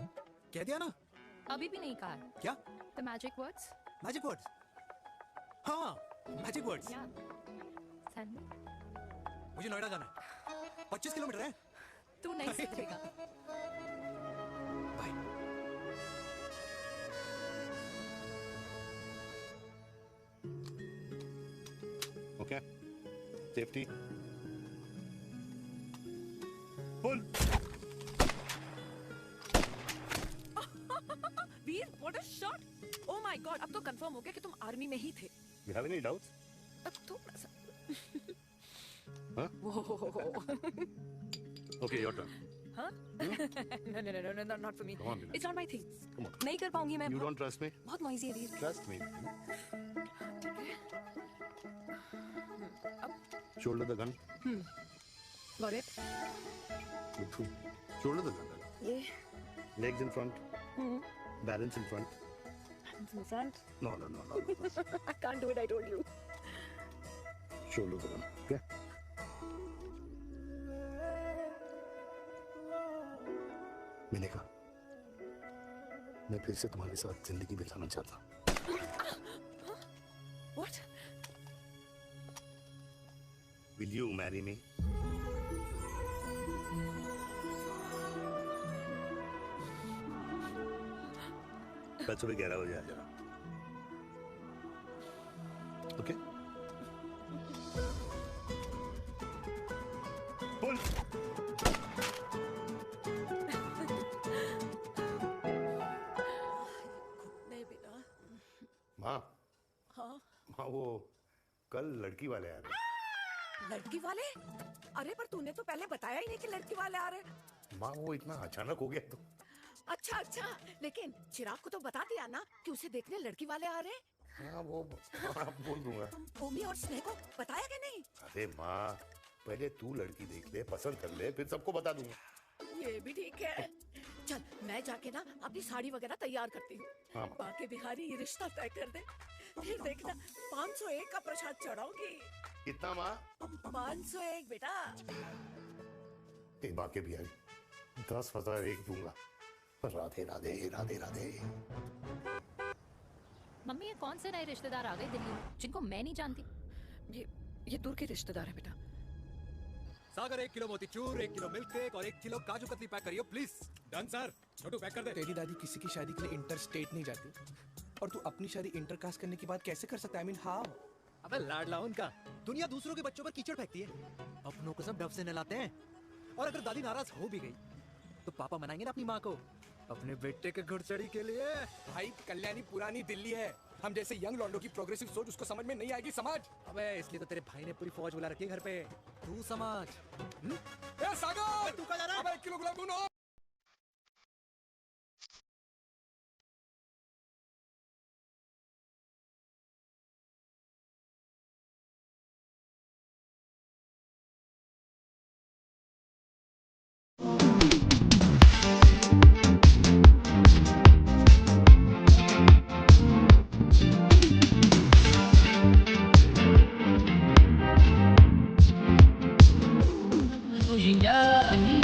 [SPEAKER 1] कह दिया ना.
[SPEAKER 8] अभी भी नहीं कहा.
[SPEAKER 1] क्या?
[SPEAKER 8] The magic words.
[SPEAKER 1] Magic words. हाँ, मैजिक वर्ड्स.
[SPEAKER 8] Send me.
[SPEAKER 1] मुझे नोएडा जाना है. 25 किलोमीटर है.
[SPEAKER 8] तू नहीं सीखेगा.
[SPEAKER 2] Okay. Safety. Pull.
[SPEAKER 12] Veer, what a shot! Oh my God, अब तो कंफर्म हो गया कि तुम आर्मी में ही थे.
[SPEAKER 2] You have any doubts?
[SPEAKER 12] अब थोड़ा सा.
[SPEAKER 2] Huh? Okay, your turn.
[SPEAKER 12] Huh? No, not for me.
[SPEAKER 2] Come on, Vinay.
[SPEAKER 12] It's not my thing.
[SPEAKER 2] Come on.
[SPEAKER 12] नहीं कर पाऊंगी मैं.
[SPEAKER 2] You don't trust me?
[SPEAKER 12] बहुत noisy है वीर.
[SPEAKER 2] Trust me.
[SPEAKER 12] अब
[SPEAKER 2] Shoulder the gun.
[SPEAKER 12] got it.
[SPEAKER 2] Shoulder the gun.
[SPEAKER 12] ये.
[SPEAKER 2] Legs in front. Balance in front.
[SPEAKER 12] In front.
[SPEAKER 2] No.
[SPEAKER 12] I can't do it. I told you.
[SPEAKER 2] Shoulder the gun. Okay. मैंने कहा, मैं फिर से तुम्हारे साथ जिंदगी बिताना चाहता हूँ.
[SPEAKER 12] What?
[SPEAKER 2] Will you marry me? कल सुबह 11 बजे आ जाना. Okay? Pull.
[SPEAKER 12] नहीं बेटा.
[SPEAKER 2] माँ,
[SPEAKER 12] हाँ.
[SPEAKER 2] माँ वो कल लड़की वाले आ रहे हैं.
[SPEAKER 12] लड़की वाले? अरे पर तूने तो पहले बताया ही नहीं कि लड़की वाले आ रहे.
[SPEAKER 2] माँ वो इतना अचानक हो गया तो.
[SPEAKER 12] अच्छा, लेकिन चिराग को तो बता दिया ना कि उसे देखने लड़की वाले आ रहे.
[SPEAKER 2] हाँ वो बोल दूंगा.
[SPEAKER 12] भूमि और स्नेह को बताया कि नहीं?
[SPEAKER 2] अरे माँ, पहले तू लड़की देख ले, पसंद कर ले, फिर सबको बता दूंगा.
[SPEAKER 12] ये भी ठीक है. चल मैं जाके ना अपनी साड़ी वगैरह तैयार करती हूँ.
[SPEAKER 2] हाँ.
[SPEAKER 12] बाकी बिहारी ये रिश्ता तय कर दे, फिर देखना 501 का प्रसाद चढ़ाऊंगी.
[SPEAKER 2] कितना माँ?
[SPEAKER 12] 501 बेटा.
[SPEAKER 2] बाकी बिहारी 10,001 दूंगा. राधे राधे राधे राधे.
[SPEAKER 8] मम्मी, ये कौन से नए रिश्तेदार आ गए दिल्ली में जिनको मैं नहीं जानती?
[SPEAKER 12] ये दूर के रिश्तेदार है बेटा.
[SPEAKER 1] सागर 1 किलो मोतीचूर, 1 किलो मिल्क केक और 1 किलो काजू कतली पैक करियो please.
[SPEAKER 5] Done sir. Chhotu pack कर दे. तेरी दादी किसी की शादी के लिए इंटर स्टेट नहीं जाती, और तू अपनी शादी इंटर कास्ट करने की बात कैसे कर सकता है? I mean, how?
[SPEAKER 1] अबे लाडला उनका. दुनिया दूसरों के बच्चों पर कीचड़ फेंकती है, अपनों को सब डब से नहलाते हैं. और अगर दादी नाराज हो भी गई तो पापा मनाएंगे ना अपनी माँ को अपने बेटे के घुड़चड़ी के लिए.
[SPEAKER 5] भाई कल्याणी पुरानी दिल्ली है. हम जैसे यंग लॉन्डो की प्रोग्रेसिव सोच उसको समझ में नहीं आएगी. समझ.
[SPEAKER 1] अबे इसलिए तो तेरे भाई ने पूरी फौज बुला रखी है घर पे. तू समझ.
[SPEAKER 5] ए सागर,
[SPEAKER 1] तू कहाँ जा रहा है?
[SPEAKER 5] अबे 1 किलो गुलाब जामुन और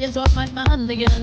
[SPEAKER 15] Jag såg mig manligen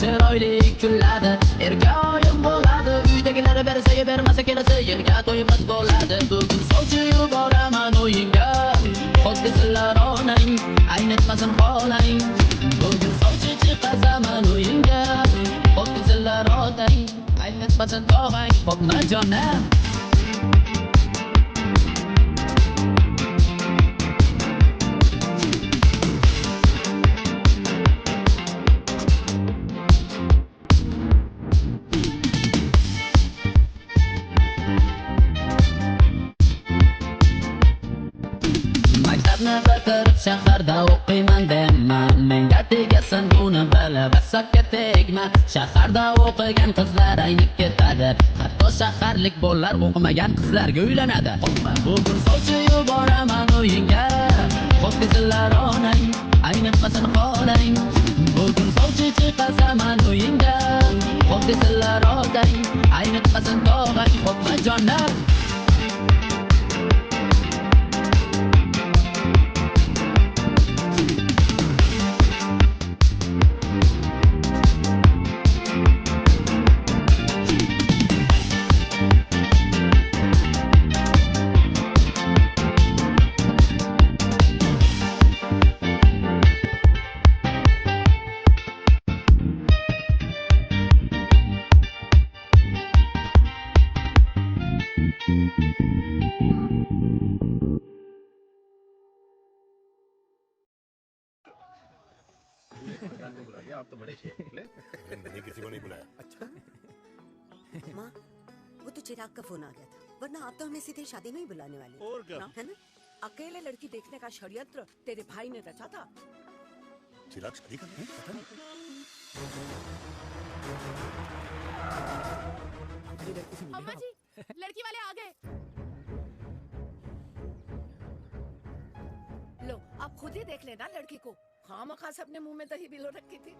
[SPEAKER 15] chiroyli kunlarda erkoyim bo'ladi uydagilar bersa bermasa kelasi yerga to'yimiz bo'ladi bugun sovchi yuboraman o'yinga xuddi sizlar onang aynitmasin xolang bugun sovchi chiqazaman o'yinga xuddi sizlar onang aynitmasin tog'ang bo'pma jonim bitirib shaharda o'qiyman deyman menga tegasan buni bilib asabga tegman shaharda o'qigan qizlar aynib ketadi hatto shaharlik bolalar o'qimagan qizlarga uylanadi bugun sovchi yuboraman o'yinga xuddi sizlar onang aynitmasin xolang bugun sovchi chiqazaman o'yinga xuddi sizlar onang aynitmasin tog'ang bo'pma jonim
[SPEAKER 7] आप तो बड़े निकले
[SPEAKER 2] मैंने किसी को नहीं बुलाया
[SPEAKER 9] अच्छा माँ वो तो चिराग का फोन आ गया था वरना आप तो हमें सीधे शादी में ही बुलाने वाले
[SPEAKER 13] और क्या
[SPEAKER 9] है ना
[SPEAKER 13] अकेले लड़की देखने का षड्यंत्र तेरे भाई ने रचा था
[SPEAKER 2] चिराग शादी करना है पता नहीं
[SPEAKER 11] अम्मा जी लड़की वाले आ गए
[SPEAKER 13] लो आप खुद ही देख लेना लड़की को हाँ मखा सबने मुंह में दही बिलो रखी थी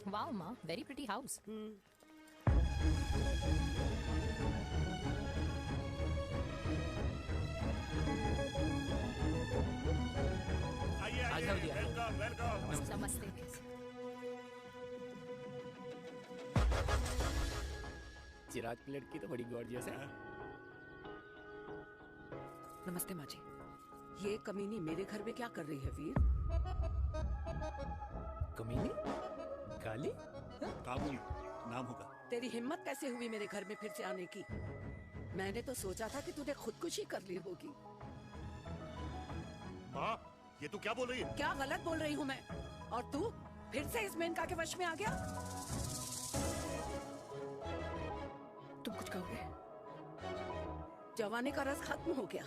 [SPEAKER 8] Wow, ma, very pretty house.
[SPEAKER 6] Welcome welcome
[SPEAKER 8] नमस्ते
[SPEAKER 7] चिराग की लड़की तो बड़ी गॉर्जियस है
[SPEAKER 13] नमस्ते माँ जी ये कमीनी मेरे घर में क्या कर रही है वीर
[SPEAKER 1] कमीनी काली
[SPEAKER 6] काबुली नाम होगा
[SPEAKER 13] तेरी हिम्मत कैसे हुई मेरे घर में फिर से आने की मैंने तो सोचा था कि तूने खुदकुशी कर ली होगी
[SPEAKER 6] माँ ये तू क्या बोल रही है
[SPEAKER 13] क्या गलत बोल रही हूँ मैं और तू फिर से इस मेनका के वश में आ गया तुम कुछ कहोगे जवानी का रस खत्म हो गया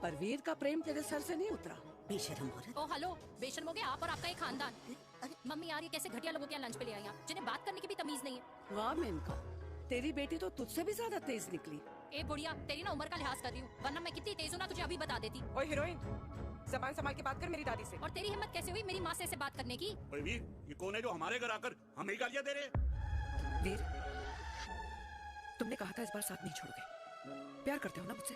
[SPEAKER 13] पर वीर का प्रेम तेरे सर से नहीं उतरा
[SPEAKER 9] बेशरम औरत
[SPEAKER 8] ओ हेलो बेशरम हो गया आप और आपका एक खानदान मम्मी यार ये कैसे घटिया लोगों के यहाँ लंच पे ले आई आप जिन्हें बात करने की भी तमीज नहीं है
[SPEAKER 13] वाह मेनका तेरी बेटी तो तुझसे भी ज्यादा तेज निकली
[SPEAKER 8] ए बुढ़िया तेरी ना उम्र का लिहाज कर रही हूँ वरना मैं कितनी तेज हूँ ना तुझे अभी बता देती
[SPEAKER 12] ओए हीरोइन ज़बान संभाल के बात कर मेरी दादी से
[SPEAKER 8] और तेरी हिम्मत कैसे हुई मेरी माँ से ऐसे बात करने की
[SPEAKER 6] ओए वीर ये कौन है जो हमारे घर आकर हमें गालियां दे रहे
[SPEAKER 12] वीर तुमने कहा था इस बार साथ नहीं छोड़ोगे प्यार करते हो ना मुझसे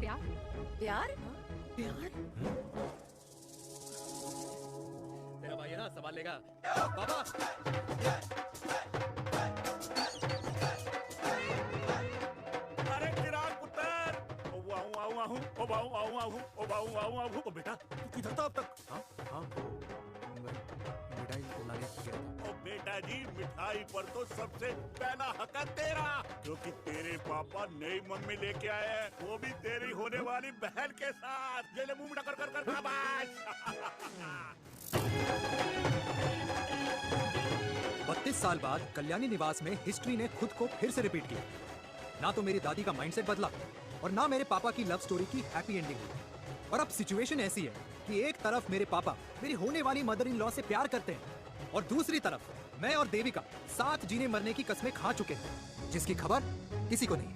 [SPEAKER 8] प्यार
[SPEAKER 13] प्यार प्यार
[SPEAKER 1] मेरा भाई है ना संभाल लेगा पापा
[SPEAKER 6] अरे चिराग पुत्र ओ बेटा तू किधर था अब तक
[SPEAKER 1] हाँ मिठाई लाने गया था
[SPEAKER 6] ओ बेटा जी मिठाई पर तो सबसे पहला हक है तेरा क्योंकि तेरे पापा नई मम्मी लेके आए हैं वो भी तेरी होने वाली बहन के साथ ये ले मुंह में कर कर शाबाश
[SPEAKER 1] 32 साल बाद कल्याणी निवास में हिस्ट्री ने खुद को फिर से रिपीट किया। ना तो मेरी दादी का माइंडसेट बदला और ना मेरे पापा की लव स्टोरी की हैप्पी एंडिंग हुई। और अब सिचुएशन ऐसी है कि एक तरफ मेरे पापा मेरी होने वाली मदर इन लॉ से प्यार करते हैं और दूसरी तरफ मैं और देविका साथ जीने मरने की कस्में खा चुके हैं, जिसकी खबर किसी को नहीं है।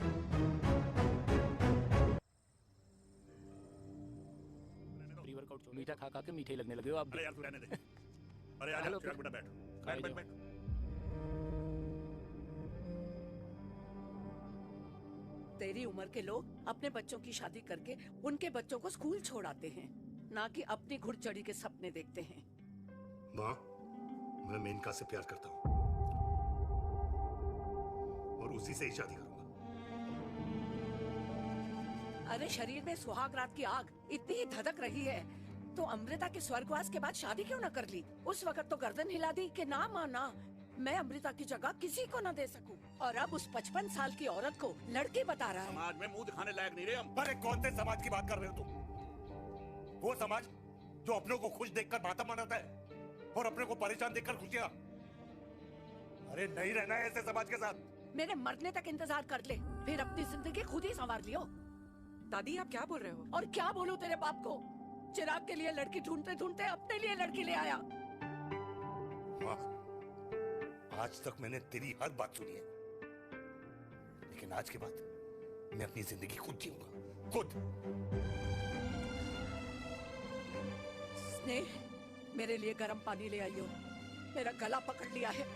[SPEAKER 16] प्री-वर्कआउट मीठा खा खा के मीठे लगने लगे हो आप।
[SPEAKER 6] अरे यार तू रहने दे। अरे यार
[SPEAKER 16] हेलो,
[SPEAKER 6] चिराग बेटा बैठ बैठ बैठ बैठ।
[SPEAKER 13] तेरी उम्र के लोग अपने बच्चों की शादी करके उनके बच्चों को स्कूल छोड़ाते हैं, ना कि अपनी घुड़चढ़ी के सपने देखते हैं।
[SPEAKER 2] माँ, मैं मेनका से प्यार करता हूँ और उसी से ही शादी करूंगा।
[SPEAKER 13] अरे शरीर में सुहाग रात की आग इतनी ही धधक रही है तो अमृता के स्वर्गवास के बाद शादी क्यों ना कर ली? उस वक्त तो गर्दन हिला दी कि ना माना, मैं अमृता की जगह किसी को ना दे सकूं। और अब उस 55 साल की औरत को लड़की बता रहा है।
[SPEAKER 6] समाज में मुंह दिखाने लायक नहीं रहे हम। अरे कौन से समाज की बात कर रहे हो तुम? वो समाज जो अपनों को खुश देखकर मातम मनाता है और अपने को परेशान देखकर खुशियां। अरे नहीं रहना है ऐसे समाज के साथ।
[SPEAKER 13] मेरे मरने तक इंतजार कर ले, फिर अपनी जिंदगी खुद ही संवार लियो।
[SPEAKER 12] दादी आप क्या बोल रहे हो?
[SPEAKER 13] और क्या बोलूं तेरे बाप को? चिराग के लिए लड़की ढूंढते ढूंढते अपने लिए लड़की ले आया।
[SPEAKER 2] माँ, आज तक मैंने तेरी हर बात सुनी है, लेकिन आज के बाद मैं अपनी जिंदगी खुद जीऊंगा, खुद।
[SPEAKER 13] स्नेह, मेरे लिए गर्म पानी ले आइयो, मेरा गला पकड़ लिया है।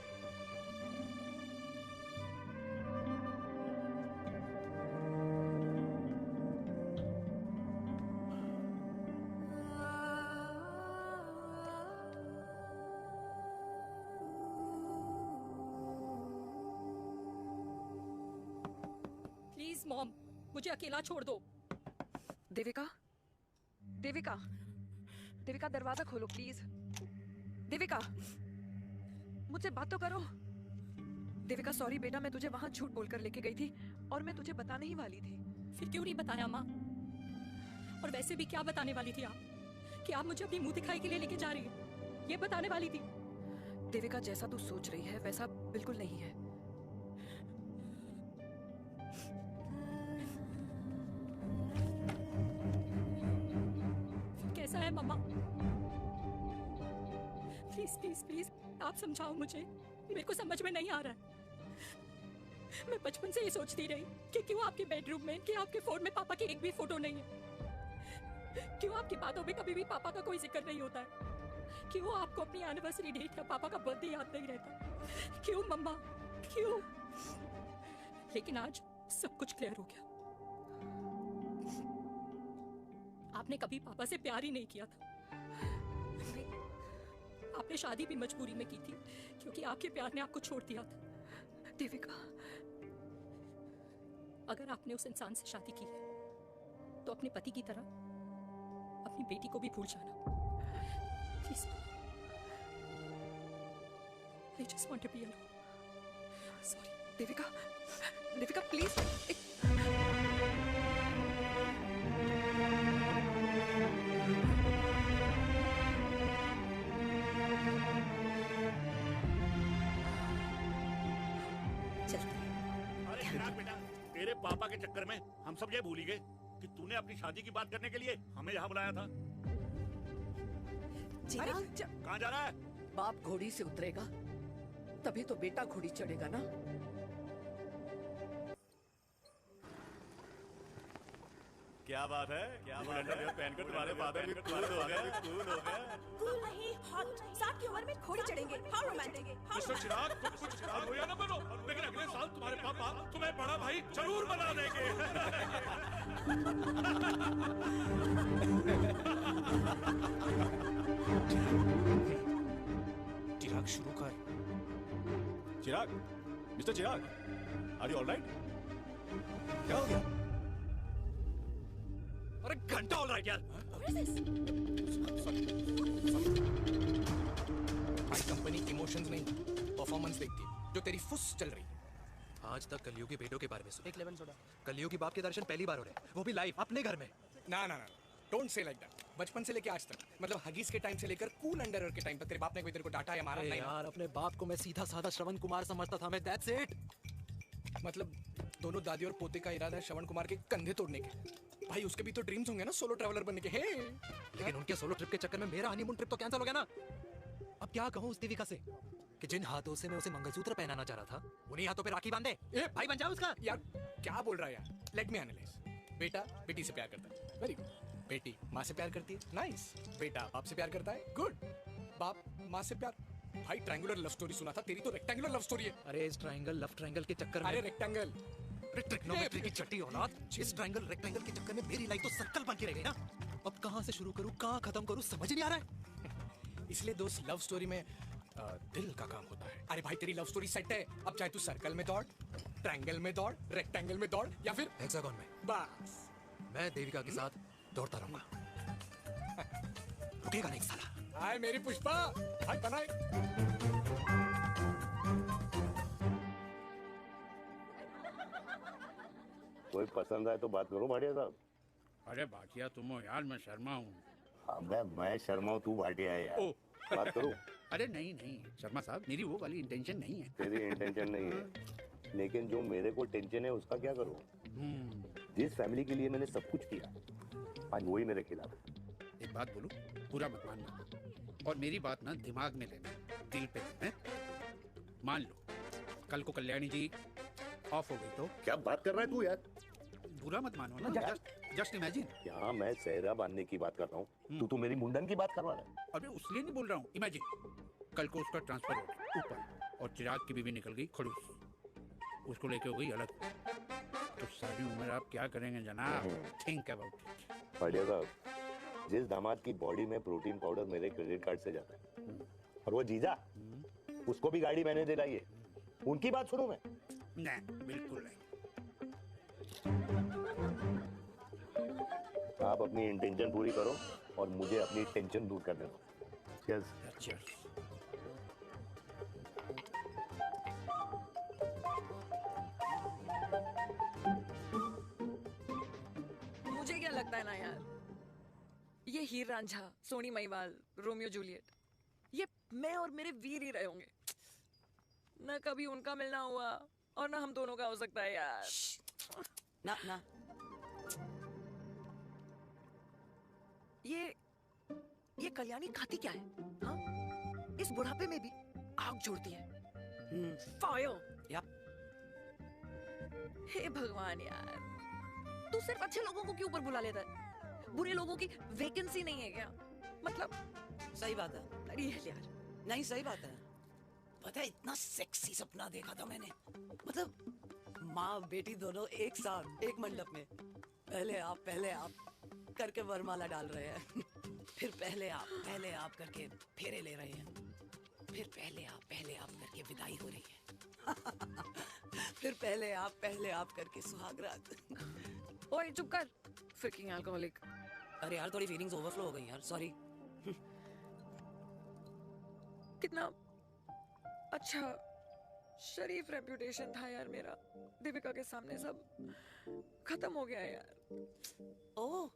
[SPEAKER 8] प्लीज मॉम, मुझे अकेला छोड़ दो।
[SPEAKER 12] देविका, देविका, देविका दरवाजा खोलो प्लीज। देविका, मुझसे बात तो करो। देविका सॉरी बेटा, मैं तुझे वहां झूठ बोलकर लेके गई थी और मैं तुझे बताने ही वाली थी।
[SPEAKER 8] फिर क्यों नहीं बताया माँ? और वैसे भी क्या बताने वाली थी आप? कि आप मुझे अपनी मुंह दिखाई के लिए लेके जा रही है, ये बताने वाली थी?
[SPEAKER 12] देविका जैसा तू सोच रही है वैसा बिल्कुल नहीं है।
[SPEAKER 8] कैसा है मम्मा? प्लीज प्लीज प्लीज आप समझाओ मुझे, मेरे को समझ में नहीं आ रहा है। मैं बचपन से ये सोचती रही कि क्यों आपके बेडरूम में, कि आपके फोन में पापा की एक भी फोटो नहीं है, क्यों आपकी बातों में कभी भी पापा का कोई जिक्र नहीं होता है, क्यों आपको अपनी एनिवर्सरी डेट या पापा का बर्थडे याद नहीं रहता, क्यों मम्मा क्यों? लेकिन आज सब कुछ क्लियर हो गया। आपने कभी पापा से प्यार ही नहीं किया था। आपने शादी भी मजबूरी में की थी क्योंकि आपके प्यार ने आपको छोड़ दिया था।
[SPEAKER 12] देविका,
[SPEAKER 8] अगर आपने उस इंसान से शादी की है तो अपने पति की तरह अपनी बेटी को भी भूल जाना please. I just want to be alone. Sorry.
[SPEAKER 12] Devika, Devika please.
[SPEAKER 6] अरे चिराग बेटा, तेरे पापा के चक्कर में हम सब ये भूल ही गए कि तूने अपनी शादी की बात करने के लिए हमें यहाँ बुलाया था। कहाँ जा रहा है?
[SPEAKER 13] बाप घोड़ी से उतरेगा तभी तो बेटा घोड़ी चढ़ेगा ना।
[SPEAKER 10] क्या बात है? क्या बात है? पहनकर तुम्हारे फादर भी कूल हो गए, कूल हो गए।
[SPEAKER 17] कूल नहीं, हॉट। 60 की उम्र में घोड़ी चढ़ेंगे। How romantic.
[SPEAKER 6] मिस्टर चिराग, तुम कुछ खराब हो या ना बनो, लेकिन अगले साल तुम्हारे पापा तुम्हें बड़ा भाई जरूर बना देंगे।
[SPEAKER 5] चिराग शुरू कर।
[SPEAKER 10] Chirag, mister Chirag, are you alright? क्या हो गया?
[SPEAKER 5] अरे घंटा ऑलराइट यार। भाई कंपनी इमोशंस नहीं परफॉर्मेंस देखती है, जो तेरी फुस चल रही है। आज तक कलियुगी बेटों के बारे में सुना।
[SPEAKER 1] एक लेमन सोडा।
[SPEAKER 5] कलियुगी बाप के दर्शन पहली बार हो रहे हैं, वो भी लाइव अपने घर में। ना ना ना, डोंट से लाइक दैट। बचपन से लेके आज तक, मतलब हगीज के टाइम से लेकर कूल अंडरवेयर के टाइम तक तेरे बाप ने कोई तेरे को डांटा या मारा
[SPEAKER 1] अरे
[SPEAKER 5] नहीं ना?
[SPEAKER 1] यार, अपने बाप को मैं सीधा साधा श्रवण कुमार समझता था मैं, दैट्स इट।
[SPEAKER 5] मतलब दोनों दादी और पोते का इरादा है श्रवण कुमार के कंधे तोड़ने के। भाई उसके भी तो ड्रीम्स होंगे ना सोलो ट्रैवलर बनने के। हे
[SPEAKER 1] लेकिन उनके सोलो ट्रिप के चक्कर में मेरा हनीमून ट्रिप तो कैंसिल हो गया ना। अब क्या कहूँ उस देविका से कि जिन हाथों से मैं उसे मंगलसूत्र पहनाना चाह रहा था, उन्हीं हाथों पे राखी बांधे। ए भाई बन जाओ उसका।
[SPEAKER 5] यार क्या बोल रहा है यार? Let me analyse. बेटा बेटी से प्यार करता है, वेरी गुड। बेटी माँ से प्यार करती है, नाइस। बेटा बाप से प्यार करता है, गुड। बाप माँ से प्यार। भाई ट्रायंगुलर लव स्टोरी सुना था, तेरी तो रेक्टेंगुलर लव स्टोरी है।
[SPEAKER 1] अरे इस ट्रायंगल लव ट्रायंगल के चक्कर में,
[SPEAKER 5] अरे रेक्टेंगल,
[SPEAKER 1] ट्रिग्नोमेट्री की चट्टी औलाद, इस ट्रायंगल रेक्टेंगल के चक्कर में मेरी लाइफ तो सर्कल बन के रह गई ना। अब कहाँ से शुरू करूँ, कहाँ खत्म करूँ, समझ ही नहीं आ रहा है।
[SPEAKER 5] इसलिए दोस्त लव स्टोरी में दिल का काम होता है। अरे भाई तेरी लव स्टोरी सेट है, अब चाहे तू सर्कल में दौड़, ट्रायंगल में दौड़, रेक्टेंगल में दौड़ या फिर
[SPEAKER 1] हेक्सागन में।
[SPEAKER 5] बस
[SPEAKER 1] मैं देविका के साथ दौड़ता रहूंगा, रुकेगा नहीं साला।
[SPEAKER 5] हाय मेरी पुष्पा, हाय बनाए।
[SPEAKER 2] कोई पसंद आए तो बात करो भाटिया साहब।
[SPEAKER 7] अरे भाटिया तुम हो यार, मैं शर्मा हूँ।
[SPEAKER 2] अबे मैं शर्मा हूँ, तू भाटिया है यार। बात करो।
[SPEAKER 7] अरे नहीं नहीं शर्मा साहब, मेरी वो वाली इंटेंशन नहीं है।
[SPEAKER 2] तेरी इंटेंशन नहीं है, लेकिन जो मेरे को टेंशन है उसका क्या करूँ? जिस फैमिली के लिए मैंने सब कुछ किया, आज वही मेरे खिलाफ है।
[SPEAKER 7] एक बात बोलूं, पूरा मत मानना, और मेरी बात ना दिमाग में लेना, दिल पे है। मान लो कल को कल्याणी जी ऑफ हो गई तो
[SPEAKER 2] क्या बात कर रहा है तू यार?
[SPEAKER 7] बुरा मत मानो ना, जस्ट इमेजिन।
[SPEAKER 2] यहाँ मैं सेहरा बांधने की बात कर रहा हूँ, तू तो मेरी मुंडन की बात कर रहा है।
[SPEAKER 7] अबे उसलिए नहीं बोल रहा हूँ, इमेजिन कल को उसका ट्रांसफर हो गया ऊपर और चिराग की बीवी निकल गई खड़ूस, उसको लेके हो गई अलग, तो सारी उम्र आप क्या करेंगे जनाब? Think about it.
[SPEAKER 2] भाटिया साहब, जिस दामाद की बॉडी में प्रोटीन पाउडर मेरे क्रेडिट कार्ड से जाता है, और वो जीजा उसको भी गाड़ी मैंने दिलाई है, उनकी बात सुनूं मैं?
[SPEAKER 7] नहीं, बिल्कुल नहीं।
[SPEAKER 2] आप अपनी इंटेंशन पूरी करो और मुझे अपनी टेंशन दूर करने दो। Cheers.
[SPEAKER 7] Cheers.
[SPEAKER 12] मुझे क्या लगता है ना यार, ये हीर रांझा, सोनी महिवाल, रोमियो जूलियट, ये मैं और मेरे वीर ही रहे होंगे ना। कभी उनका मिलना हुआ और ना हम दोनों का हो सकता है यार।
[SPEAKER 3] ना ना
[SPEAKER 12] ये कल्याणी खाती क्या है? हाँ? इस बुढ़ापे में भी आग जोड़ती है। फायर। हे भगवान यार, तू सिर्फ अच्छे लोगों को क्यों ऊपर बुला लेता है? बुरे लोगों की वैकेंसी नहीं है क्या? मतलब
[SPEAKER 3] सही बात है।
[SPEAKER 12] अरे यार
[SPEAKER 3] नहीं सही बात है। पता है इतना सेक्सी सपना देखा था मैंने, मतलब माँ बेटी दोनों एक साथ एक मंडप में, पहले आप करके वरमाला डाल रहे हैं, फिर पहले आप करके फेरे ले रहे हैं, फिर पहले आप करके विदाई हो रही है, फिर पहले आप करके सुहागरात।
[SPEAKER 12] ओए चुप कर, फ्रिकिंग अल्कोहलिक।
[SPEAKER 3] अरे यार थोड़ी फीलिंग्स ओवरफ्लो हो गई यार, सॉरी।
[SPEAKER 12] कितना अच्छा शरीफ रेप्यूटेशन था यार मेरा, दीपिका के सामने सब खत्म हो गया यार।
[SPEAKER 3] Oh,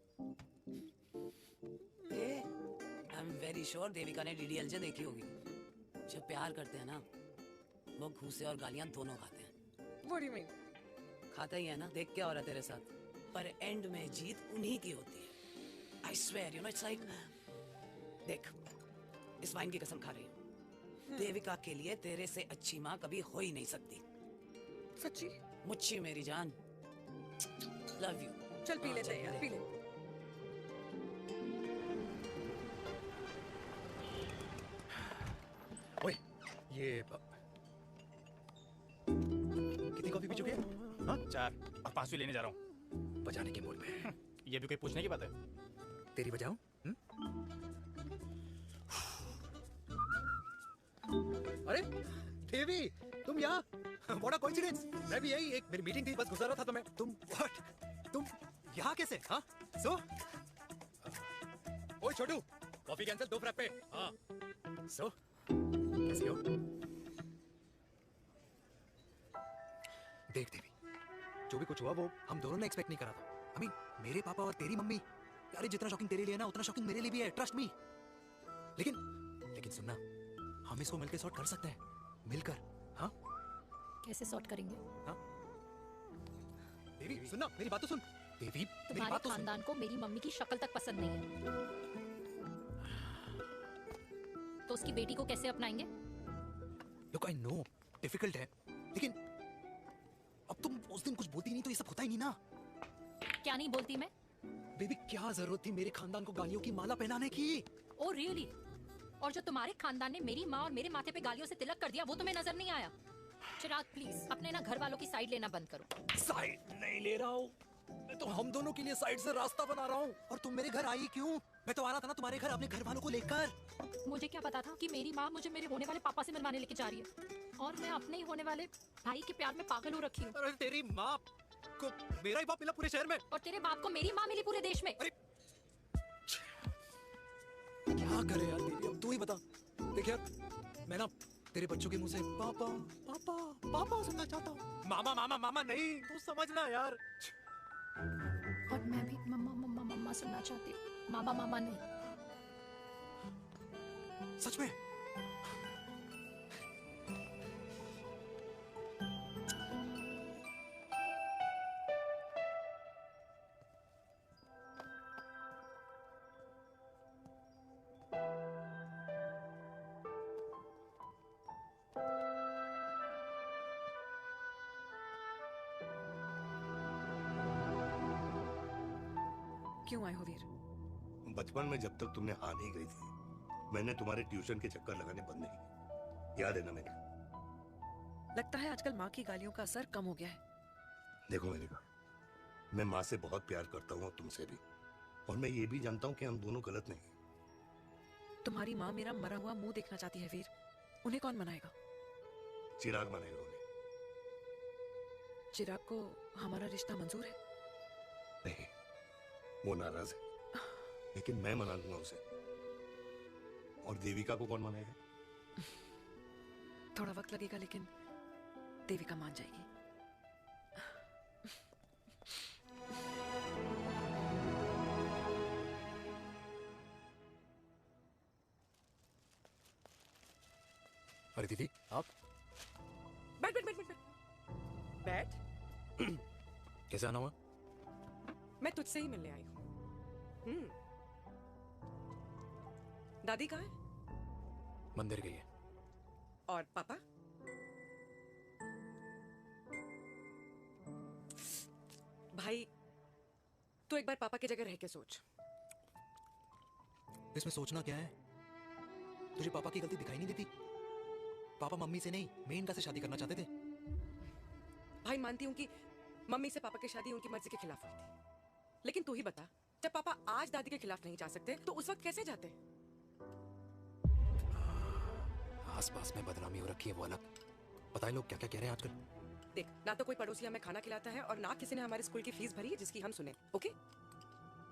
[SPEAKER 3] I am very sure Devika ने डीडीएलजे देखी होगी। जब प्यार करते हैं ना, वो घूसे और गालियां दोनों खाते हैं।
[SPEAKER 12] What do you mean?
[SPEAKER 3] खाता ही है ना, देख क्या हो रहा है तेरे साथ, पर एंड में जीत उन्हीं की होती है। I swear, you know, it's like, देख, इस वाइन की कसम खा रही हूँ, देविका के लिए तेरे से अच्छी माँ कभी हो ही नहीं सकती।
[SPEAKER 12] सच्ची?
[SPEAKER 3] मुच्छी मेरी जान, लव यू।
[SPEAKER 12] चल पी लेते हैं यार, पी ले।
[SPEAKER 1] ओए, ये कितनी कॉफी पी चुके हैं? हाँ?
[SPEAKER 18] 4 और 5 लेने जा रहा हूँ।
[SPEAKER 1] बजाने के मूड में।
[SPEAKER 18] ये भी कोई पूछने की बात है?
[SPEAKER 1] तेरी बजाऊं? अरे देवी, तुम यहाँ? What a coincidence! मैं भी यही, एक मेरी मीटिंग थी, बस गुजर रहा था तो मैं, तुम यहाँ कैसे? हाँ? So? ओए छोटू, कॉफी कैंसिल 2 फ्रैप पे। हाँ। So? कैसी हो? देख देवी, जो भी कुछ हुआ वो हम दोनों ने एक्सपेक्ट नहीं करा था। I mean, मेरे पापा और तेरी मम्मी अरे जितना शॉकिंग तेरे लिए है ना उतना शॉकिंग मेरे लिए भी है, ट्रस्ट मी। लेकिन सुनना, हम इसको मिलकर सॉर्ट कर सकते हैं, मिलकर। हाँ
[SPEAKER 8] कैसे सॉर्ट करेंगे?
[SPEAKER 1] हाँ देवी सुनना, मेरी बात तो सुन। देवी मेरी
[SPEAKER 8] तुम्हारे
[SPEAKER 1] बात तो सुन।
[SPEAKER 8] खानदान को मेरी मम्मी की शक्ल तक पसंद नहीं है, तो उसकी बेटी को कैसे अपनाएंगे?
[SPEAKER 1] Look, I know, difficult है, लेकिन अब तुम उस दिन कुछ बोलती नहीं तो ये सब होता ही नहीं ना।
[SPEAKER 8] क्या नहीं बोलती मैं?
[SPEAKER 1] बेबी क्या जरूरत थी मेरे खानदान को गालियों की माला पहनाने की?
[SPEAKER 8] Oh really? और जो तुम्हारे खानदान ने मेरी माँ और मेरे माथे पे गालियों से तिलक कर दिया वो तुम्हें नजर नहीं आया? चिराग प्लीज अपने ना घर वालों की साइड लेना बंद करो।
[SPEAKER 1] साइड नहीं ले रहा हूँ, मैं तो हम दोनों के लिए साइड से रास्ता बना रहा हूँ। और तुम मेरे घर आई क्यों? मैं तो आ रहा था ना तुम्हारे घर अपने घर वालों को लेकर।
[SPEAKER 8] मुझे क्या पता था कि मेरी माँ मुझे मेरे होने वाले पापा से मिलवाने लेके जा रही है, और मैं अपने ही होने वाले भाई के प्यार में पागल हो रखी हूँ।
[SPEAKER 1] अरे तेरी माँ को मेरा ही बाप मिला पूरे शहर में,
[SPEAKER 8] और तेरे बाप को मेरी माँ मिली पूरे देश में।
[SPEAKER 1] क्या करे यार बेबी, अब तू ही बता। देख यार, मैं ना तेरे बच्चों के मुंह से पापा पापा पापा सुनना चाहता हूँ, मामा मामा मामा नहीं, तू समझना यार।
[SPEAKER 8] और मैं भी मम्मा मम्मा मम्मा सुनना चाहती हूँ, मामा मामा नहीं।
[SPEAKER 1] सच में?
[SPEAKER 12] क्यों आए हो वीर?
[SPEAKER 2] बचपन में जब तक तुमने हाँ नहीं गई थी, मैंने तुम्हारे ट्यूशन के चक्कर लगाने बंद नहीं किए, याद है ना मेरे?
[SPEAKER 12] लगता है आजकल माँ की गालियों का असर कम हो गया है।
[SPEAKER 2] देखो मेरिका, मैं माँ से बहुत प्यार करता हूँ और तुमसे भी, और मैं ये भी जानता हूँ कि हम दोनों गलत नहीं।
[SPEAKER 12] तुम्हारी माँ मेरा मरा हुआ मुंह देखना चाहती है वीर, उन्हें कौन मनाएगा?
[SPEAKER 2] चिराग मनाएगा उन्हें।
[SPEAKER 12] चिराग को हमारा रिश्ता मंजूर है?
[SPEAKER 2] नहीं, वो नाराज है, लेकिन मैं मना लूंगा उसे। और देविका को कौन मनाएगा?
[SPEAKER 12] थोड़ा वक्त लगेगा, लेकिन देविका मान जाएगी।
[SPEAKER 1] अरे दीदी आप
[SPEAKER 12] बैठ बैठ बैठ बैठ बैठ।
[SPEAKER 1] कैसे आना हुआ?
[SPEAKER 12] मैं तुझसे ही मिलने आई हूँ। दादी कहाँ है?
[SPEAKER 1] मंदिर गई है।
[SPEAKER 12] और पापा? भाई तू एक बार पापा की जगह रह के सोच।
[SPEAKER 1] इसमें सोचना क्या है? तुझे पापा की गलती दिखाई नहीं देती? पापा मम्मी से नहीं, मेनका से शादी करना चाहते थे।
[SPEAKER 12] भाई मानती हूँ कि मम्मी से पापा की शादी उनकी मर्जी के खिलाफ हुई थी, लेकिन तू ही बता, जब पापा आज दादी के खिलाफ नहीं जा सकते तो उस वक्त कैसे जाते?
[SPEAKER 1] आसपास में बदनामी हो रखी है, वो अलग। पता है लोग क्या क्या कह रहे हैं आजकल?
[SPEAKER 12] देख, ना तो कोई पड़ोसी हमें खाना खिलाता है और ना किसी ने हमारे स्कूल की फीस भरी है जिसकी हम सुने। ओके?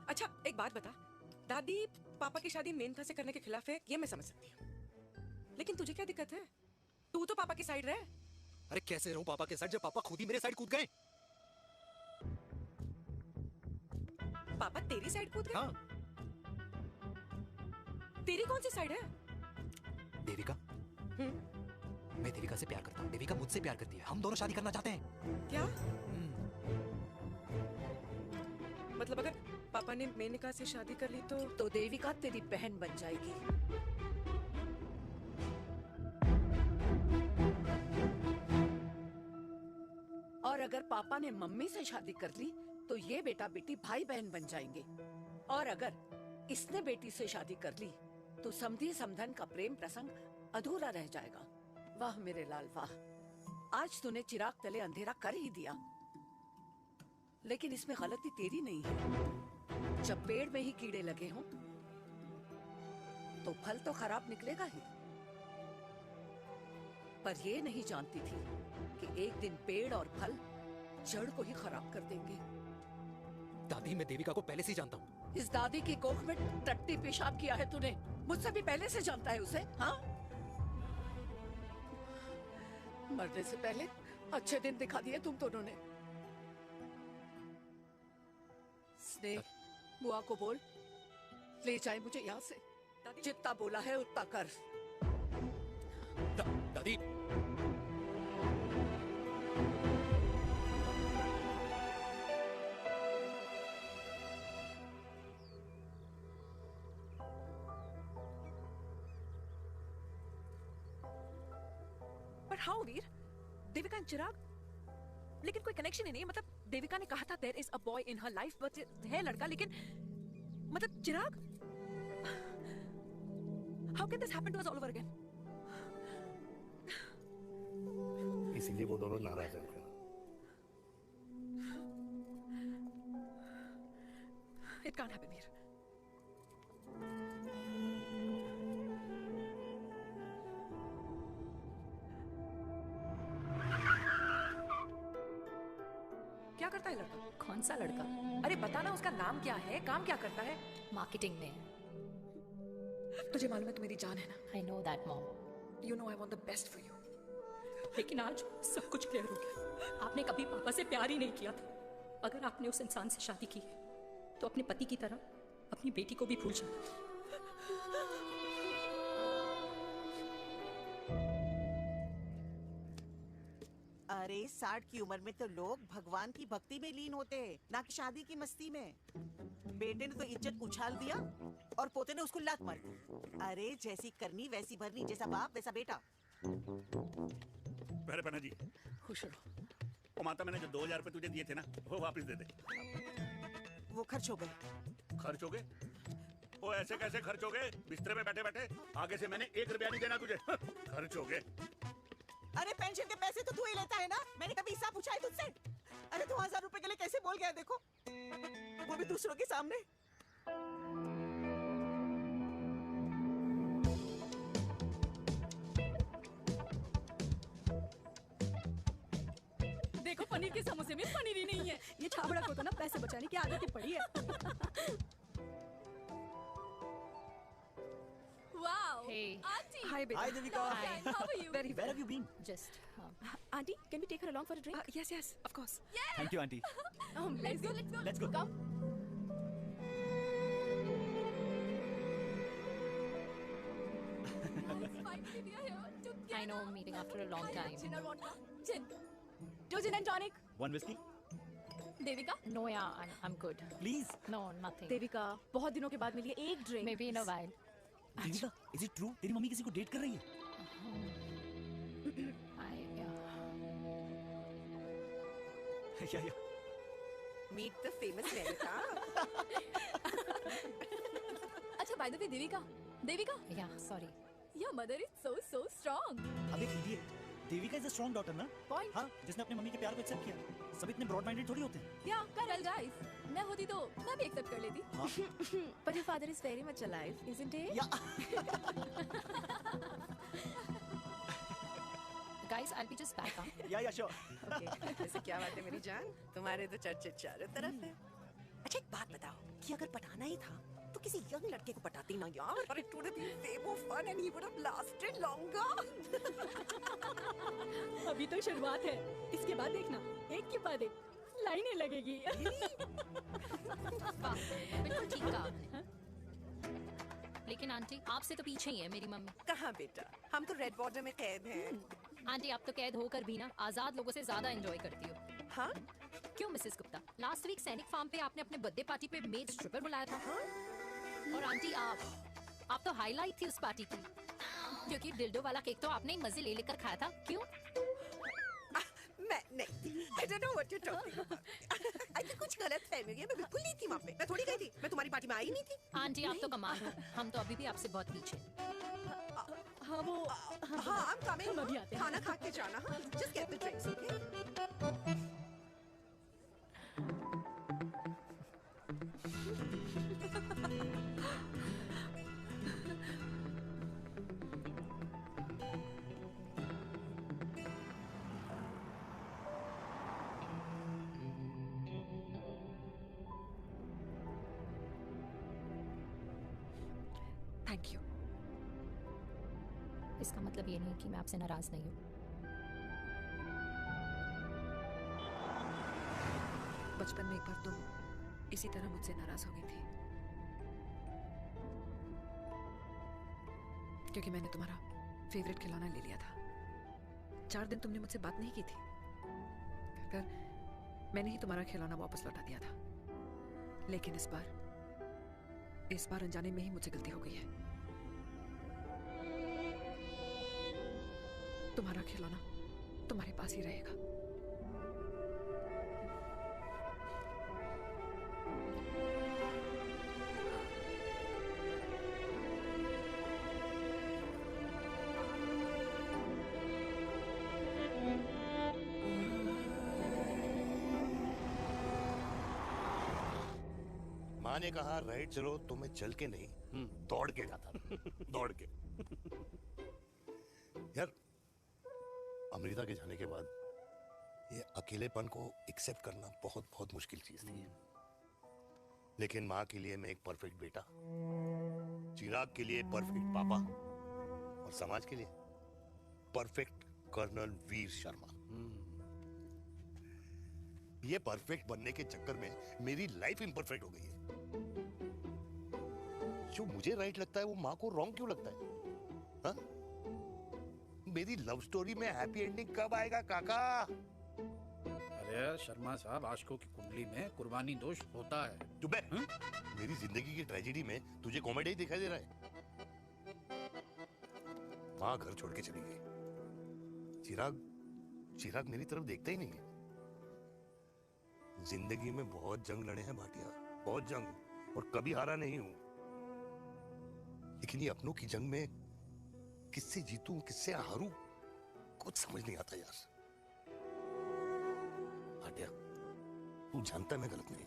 [SPEAKER 12] अच्छा एक बात बता, दादी पापा की शादी मेनका से करने के खिलाफ है, ये मैं समझ सकती हूँ, लेकिन तुझे क्या दिक्कत है? तू तो पापा की साइड रहे।
[SPEAKER 1] अरे कैसे रहूं पापा के साइड जब पापा खुद ही मेरे साइड कूद गए?
[SPEAKER 12] पापा तेरी साइड कूद गए?
[SPEAKER 1] हाँ।
[SPEAKER 12] तेरी कौन सी साइड है?
[SPEAKER 1] देविका। मैं देविका से प्यार करता हूँ, देविका मुझसे प्यार करती है, हम दोनों शादी करना चाहते हैं।
[SPEAKER 12] क्या? मतलब अगर पापा ने मेनका से शादी कर ली तो
[SPEAKER 13] देविका तेरी बहन बन जाएगी। और अगर पापा ने मम्मी से शादी कर ली तो ये बेटा बेटी भाई बहन बन जाएंगे। और अगर इसने बेटी से शादी कर ली तो समधी समधन का प्रेम प्रसंग अधूरा रह जाएगा। वाह मेरे लाल वाह, आज तूने चिराग तले अंधेरा कर ही दिया। लेकिन इसमें गलती तेरी नहीं है। जब पेड़ में ही कीड़े लगे हों तो फल तो खराब निकलेगा ही। पर ये नहीं जानती थी कि एक दिन पेड़ और फल जड़ को ही खराब कर देंगे।
[SPEAKER 1] दादी मैं देविका को पहले से ही जानता हूँ।
[SPEAKER 13] इस दादी की कोख में टट्टी पेशाब किया है तूने, मुझसे भी पहले से जानता है उसे। हाँ, मरने से पहले अच्छे दिन दिखा दिए तुम दोनों ने। स्नेह, बुआ को बोल ले जाए मुझे यहाँ से। जितना बोला है उतना कर।
[SPEAKER 5] दादी
[SPEAKER 12] But how, Veer? Devika and चिराग? लेकिन कोई कनेक्शन ही नहीं है। मतलब देविका ने कहा था there is a boy in her life, but है लड़का, लेकिन मतलब चिराग? How can this happen to us all over again?
[SPEAKER 2] इसीलिए वो दोनों नाराज हैं।
[SPEAKER 12] It can't happen, वीर। क्या करता है लड़का?
[SPEAKER 8] कौन सा लड़का?
[SPEAKER 12] अरे बता ना, उसका नाम क्या है, काम क्या करता है?
[SPEAKER 8] मार्केटिंग में।
[SPEAKER 12] तुझे मालूम है तू मेरी जान है ना?
[SPEAKER 8] I know that, mom.
[SPEAKER 12] You know I want the best for you.
[SPEAKER 14] लेकिन आज सब कुछ क्लियर हो गया। आपने कभी पापा से प्यार ही नहीं किया था। अगर आपने उस इंसान से शादी की है तो अपने पति की तरह अपनी बेटी को भी भूल जाना।
[SPEAKER 19] अरे 60 की उम्र में तो लोग भगवान की भक्ति में लीन होते हैं, ना कि शादी की मस्ती में। बेटे ने तो इज्जत उछाल दिया और पोते ने उसको लात मार दी। अरे जैसी करनी वैसी भरनी, जैसा बाप वैसा बेटा।
[SPEAKER 6] पहले पन्ना जी
[SPEAKER 12] खुश रहो।
[SPEAKER 6] ओ माता, मैंने जो 2000 रुपए तुझे दिए थे ना, वो वापस दे दे।
[SPEAKER 19] वो खर्च हो गए।
[SPEAKER 6] खर्च हो गए? ओ ऐसे कैसे खर्च हो गए? बिस्तर में बैठे बैठे आगे से मैंने 1 रुपया नहीं देना तुझे। खर्च हो गए।
[SPEAKER 19] अरे पेंशन के पैसे तो तू ही लेता है ना, मैंने कभी हिसाब पूछा है तुझसे? अरे 2000 रुपए के लिए कैसे बोल गया देखो, वो भी दूसरों के सामने।
[SPEAKER 14] देखो पनीर के समोसे में पनीर ही नहीं है। ये छाबड़ा को तो ना पैसे बचाने की आदत ही पड़ी है।
[SPEAKER 11] Wow.
[SPEAKER 8] Hey.
[SPEAKER 11] Auntie.
[SPEAKER 12] Hi, baby.
[SPEAKER 19] Hi, Devika.
[SPEAKER 11] Hi. How are you?
[SPEAKER 12] Very
[SPEAKER 19] Where have you been?
[SPEAKER 8] Just.
[SPEAKER 14] Auntie, can we take her along for a drink?
[SPEAKER 12] Yes, yes, of course.
[SPEAKER 11] Yeah.
[SPEAKER 10] Thank you, auntie.
[SPEAKER 11] Let's go. Let's go.
[SPEAKER 10] Let's go.
[SPEAKER 11] Come. Finally, we are here together.
[SPEAKER 8] I know, meeting after a long time.
[SPEAKER 11] Gin or vodka? Gin. 2 gin and tonic.
[SPEAKER 10] One whiskey?
[SPEAKER 8] Devika? No, yeah, I'm good.
[SPEAKER 10] Please.
[SPEAKER 8] No, nothing.
[SPEAKER 14] Devika, बहुत दिनों के बाद मिली है, एक drink.
[SPEAKER 8] Maybe in a while.
[SPEAKER 10] Devika, is it true? तेरी mummy किसी को date कर रही है? Yeah.
[SPEAKER 19] Meet the famous Devika.
[SPEAKER 11] अच्छा, by the way, Devika.
[SPEAKER 8] Yeah, sorry.
[SPEAKER 11] Your mother is so strong.
[SPEAKER 10] अबे idiot. Devika is a strong daughter ना?
[SPEAKER 11] Point.
[SPEAKER 10] हाँ, जिसने अपने मम्मी के प्यार को एक्सेप्ट किया। सब इतने ब्रॉड माइंडेड थोड़ी होते हैं।
[SPEAKER 11] Yeah, correct guys. मैं होती तो मैं भी एक्सेप्ट कर लेती। But your father is very much alive, isn't he?
[SPEAKER 10] Yeah.
[SPEAKER 8] Guys, I'll be just back, huh?
[SPEAKER 10] Yeah, sure.
[SPEAKER 3] Okay. ऐसे क्या बात है मेरी जान, तुम्हारे तो चर्चे चारों तरफ है। अच्छा एक बात बताओ कि अगर पटाना ही था तो किसी यंग लड़के को पटाती ना यार। और it would have been way more fun and he would have lasted longer.
[SPEAKER 14] अभी तो शुरुआत है, इसके बाद देखना, एक के बाद एक लाइनें लगेगी।
[SPEAKER 8] बिल्कुल ठीक कहा आपने। लेकिन आंटी, आपसे तो पीछे ही है मेरी मम्मी।
[SPEAKER 3] कहाँ बेटा, हम तो रेड बॉर्डर में कैद हैं।
[SPEAKER 8] आंटी, आप तो कैद होकर भी ना आजाद लोगों से ज्यादा एंजॉय करती हो।
[SPEAKER 3] हाँ?
[SPEAKER 8] क्यों मिसेस गुप्ता, लास्ट वीक सैनिक फार्म पे आपने अपने बर्थडे पार्टी पे मेड स्ट्रिपर बुलाया था। हाँ? और आंटी आप तो हाईलाइट थी उस पार्टी की, क्योंकि डिल्डो वाला केक तो आपने ही मजे ले लेकर खाया था। क्यों?
[SPEAKER 3] मैं नहीं, I don't know what you're talking about. I think कुछ गलत फहमी है, मैं बिल्कुल नहीं थी वहाँ पे, मैं थोड़ी गई थी, मैं तुम्हारी पार्टी में आई नहीं थी।
[SPEAKER 8] आंटी आप तो कमाल हो, हम तो अभी भी आपसे बहुत पीछे।
[SPEAKER 14] हाँ वो
[SPEAKER 3] हाँ I'm coming,
[SPEAKER 14] हम अभी आते हैं।
[SPEAKER 3] खाना खा के जाना। हाँ, just get the drinks, okay?
[SPEAKER 12] Thank you.
[SPEAKER 8] इसका मतलब ये नहीं कि मैं आपसे नाराज नहीं हूँ।
[SPEAKER 12] बचपन में एक बार तुम इसी तरह मुझसे नाराज हो गई थी। क्योंकि मैंने तुम्हारा फेवरेट खिलौना ले लिया था। 4 दिन तुमने मुझसे बात नहीं की थी, फिर मैंने ही तुम्हारा खिलौना वापस लौटा दिया था। लेकिन इस बार अनजाने में ही मुझसे गलती हो गई है। तुम्हारा खिलौना तुम्हारे पास ही रहेगा।
[SPEAKER 2] माँ ने कहा राइट चलो, तो मैं चल के नहीं दौड़ के जाता था। दौड़ के। यार अमृता के जाने के बाद ये अकेलेपन को एक्सेप्ट करना बहुत बहुत मुश्किल चीज थी। लेकिन माँ के लिए मैं एक परफेक्ट बेटा, चिराग के लिए परफेक्ट पापा और समाज के लिए परफेक्ट कर्नल वीर शर्मा। ये परफेक्ट बनने के चक्कर में मेरी लाइफ इम्परफेक्ट हो गई है। जो मुझे राइट लगता है वो माँ को रॉन्ग क्यों लगता है? हा? मेरी लव स्टोरी में हैप्पी एंडिंग कब आएगा काका?
[SPEAKER 7] अरे शर्मा साहब, आशिकों की कुंडली में कुर्बानी दोष होता है।
[SPEAKER 2] चुप है। मेरी जिंदगी की ट्रेजेडी में तुझे कॉमेडी ही दिखाई दे रहा है। माँ घर छोड़ के चली गई। चिराग मेरी तरफ देखता ही नहीं है। जिंदगी में बहुत जंग लड़े हैं भाटिया, बहुत जंग, और कभी हारा नहीं हूं। लेकिन ये अपनों की जंग में किससे जीतूं किससे हारूं कुछ समझ नहीं आता यार। भाटिया तू जानता है मैं गलत नहीं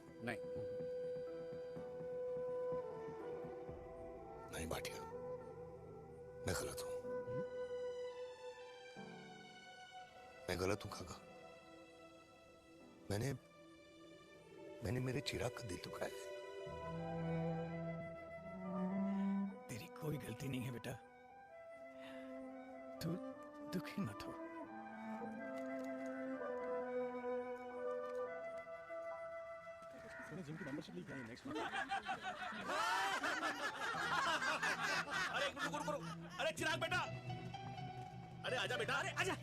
[SPEAKER 2] भाटिया, मैं गलत हूं। मैं गलत हूं काका। मैंने मेरे चिराग का दिल दुखाया है।
[SPEAKER 18] तेरी कोई गलती नहीं है बेटा, तू दुखी मत हो। जिम की मेंबरशिप ली नेक्स्ट मंथ।
[SPEAKER 4] अरे एक मिनट रुको। अरे चिराग बेटा, अरे आजा बेटा, अरे आजा।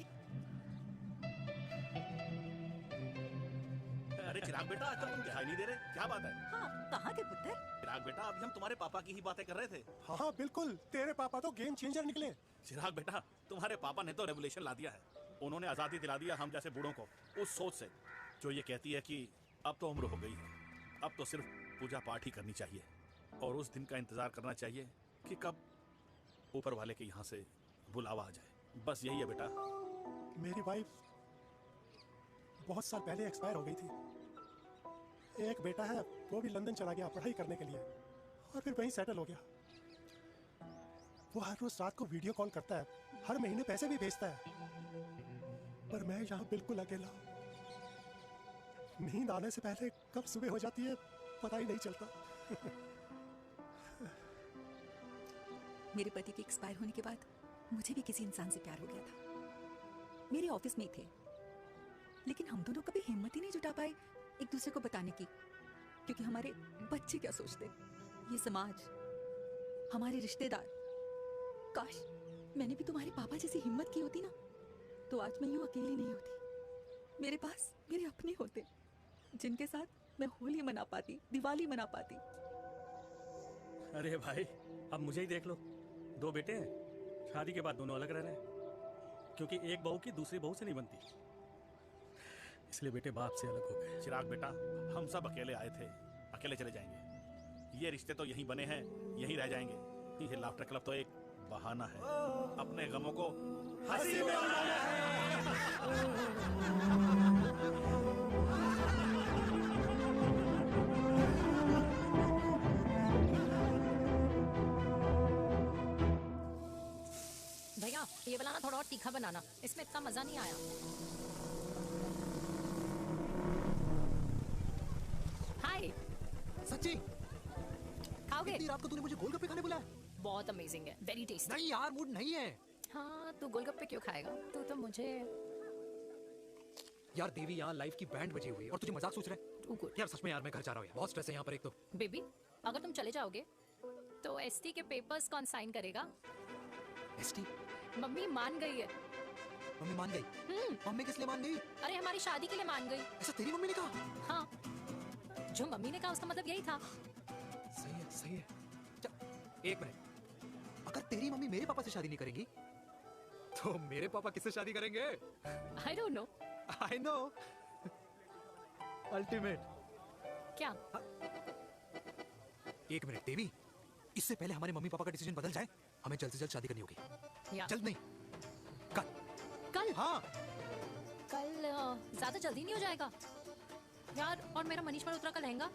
[SPEAKER 4] अरे चिराग बेटा, आज तक तुम दिखाई नहीं दे रहे, क्या बात है?
[SPEAKER 19] हाँ, कहाँ थे पुत्र?
[SPEAKER 4] चिराग बेटा, अभी हम तुम्हारे पापा की ही बातें कर रहे थे।
[SPEAKER 6] हाँ बिल्कुल, तेरे पापा तो गेम चेंजर निकले।
[SPEAKER 4] चिराग बेटा, तुम्हारे पापा ने तो रेवोल्यूशन ला दिया है। उन्होंने आजादी दिला दिया हम जैसे बूढ़ों को, उस सोच से जो ये कहती है कि अब तो उम्र हो गई है, अब तो सिर्फ पूजा पाठ ही करनी चाहिए और उस दिन का इंतजार करना चाहिए कि कब ऊपर वाले के यहाँ से बुलावा आ जाए। बस यही है बेटा।
[SPEAKER 6] मेरी वाइफ बहुत साल पहले एक्सपायर हो गई थी। एक बेटा है, वो भी लंदन चला गया पढ़ाई करने के लिए और फिर वहीं सेटल हो गया। वो हर रोज रात को वीडियो कॉल करता है, हर महीने पैसे भी भेजता है, पर मैं यहाँ बिल्कुल अकेला। नींद आने से पहले कब सुबह हो जाती है पता ही नहीं चलता।
[SPEAKER 20] मेरे पति के एक्सपायर होने के बाद मुझे भी किसी इंसान से प्यार हो गया था। मेरे ऑफिस में ही थे, लेकिन हम दोनों कभी हिम्मत ही नहीं जुटा पाए एक दूसरे को बताने की, क्योंकि हमारे बच्चे क्या सोचते, ये समाज, हमारे रिश्तेदार। काश मैंने भी तुम्हारे पापा जैसी हिम्मत की होती ना, तो आज मैं यूं अकेली नहीं होती। मेरे पास मेरे अपने होते जिनके साथ मैं होली मना पाती, दिवाली मना पाती।
[SPEAKER 18] अरे भाई, अब मुझे ही देख लो, 2 बेटे हैं, शादी के बाद दोनों अलग रह रहे हैं, क्योंकि एक बहू की दूसरी बहू से नहीं बनती, इसलिए बेटे बाप से अलग हो गए।
[SPEAKER 4] चिराग बेटा, हम सब अकेले आए थे, अकेले चले जाएंगे। ये रिश्ते तो यहीं बने हैं, यहीं रह जाएंगे। ये लाफ्टर क्लब तो एक बहाना है अपने गमों को हंसी में बनाना है।
[SPEAKER 8] भैया ये वाला ना थोड़ा और तीखा बनाना, इसमें इतना मजा नहीं आया। हाय
[SPEAKER 1] सच्ची
[SPEAKER 8] खाओगे?
[SPEAKER 1] इतनी रात को तूने मुझे गोलगप्पे खाने बुलाया?
[SPEAKER 8] बहुत अमेजिंग है, वेरी टेस्टी।
[SPEAKER 1] नहीं यार, मूड नहीं है।
[SPEAKER 8] हाँ, तू गोलगप्पे क्यों खाएगा? तू तो मुझे।
[SPEAKER 1] यार देवी, यहाँ लाइफ की बैंड बजी हुई है और तुझे मजाक सोच रहा है? यार सच में यार, मैं घर जा रहा हूँ यार, बहुत स्ट्रेस है यहाँ पर। एक तो
[SPEAKER 8] बेबी, अगर तुम चले जाओगे तो एसटी के पेपर्स कौन साइन करेगा?
[SPEAKER 1] एसटी?
[SPEAKER 8] मम्मी मान गई है।
[SPEAKER 1] मम्मी मान गई? मम्मी किस लिए मान गई?
[SPEAKER 8] अरे हमारी शादी के लिए मान गई।
[SPEAKER 1] ऐसा तेरी मम्मी ने कहा?
[SPEAKER 8] हाँ, जो मम्मी ने कहा उसका मतलब यही था।
[SPEAKER 1] सही है, सही है। एक मिनट, अगर तेरी मम्मी मेरे पापा से शादी नहीं करेंगी तो मेरे पापा किससे शादी करेंगे?
[SPEAKER 8] I don't know।
[SPEAKER 1] I know। Ultimate.
[SPEAKER 8] क्या?
[SPEAKER 1] एक मिनट देवी, इससे पहले हमारे मम्मी पापा का डिसीजन बदल जाए, हमें जल्द से जल्द शादी करनी होगी। जल्द नहीं,
[SPEAKER 8] कल?
[SPEAKER 1] हाँ।
[SPEAKER 8] कल ज्यादा जल्दी नहीं हो जाएगा यार? और मेरा मनीष मल्होत्रा का लहंगा?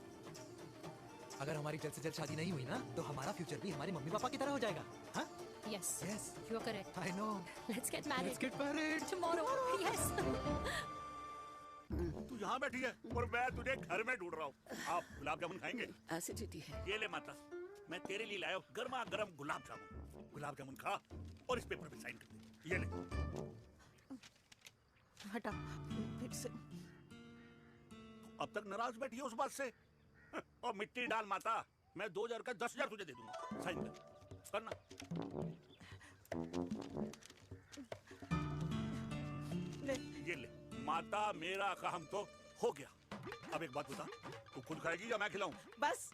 [SPEAKER 1] अगर हमारी जल्द से जल्द शादी नहीं हुई ना तो हमारा फ्यूचर भी हमारे मम्मी पापा की तरह हो जाएगा। हाँ?
[SPEAKER 8] Yes,
[SPEAKER 1] yes,
[SPEAKER 8] you are correct।
[SPEAKER 1] I know।
[SPEAKER 8] Let's get married।
[SPEAKER 1] Let's get married
[SPEAKER 8] tomorrow। Yes।
[SPEAKER 4] तू यहाँ बैठी है और मैं तुझे घर में ढूंढ रहा हूँ। आप गुलाब जामुन खाएंगे?
[SPEAKER 13] एसिडिटी है।
[SPEAKER 4] ये ले माता, मैं तेरे लिए लाया हूँ गर्मा गर्म गुलाब जामुन। गुलाब जामुन खा और इस पेपर पे साइन कर दे। ये ले।
[SPEAKER 19] हटा फिर से।
[SPEAKER 4] अब तक नाराज बैठी है उस बात से। और मिट्टी डाल माता, मैं 2000 का 10,000 तुझे दे दूंगा। साइन कर, करना।
[SPEAKER 19] ले।
[SPEAKER 4] ये ले माता, मेरा काम तो हो गया। अब एक बात बता, तू खुद खाएगी या मैं खिलाऊं?
[SPEAKER 19] बस,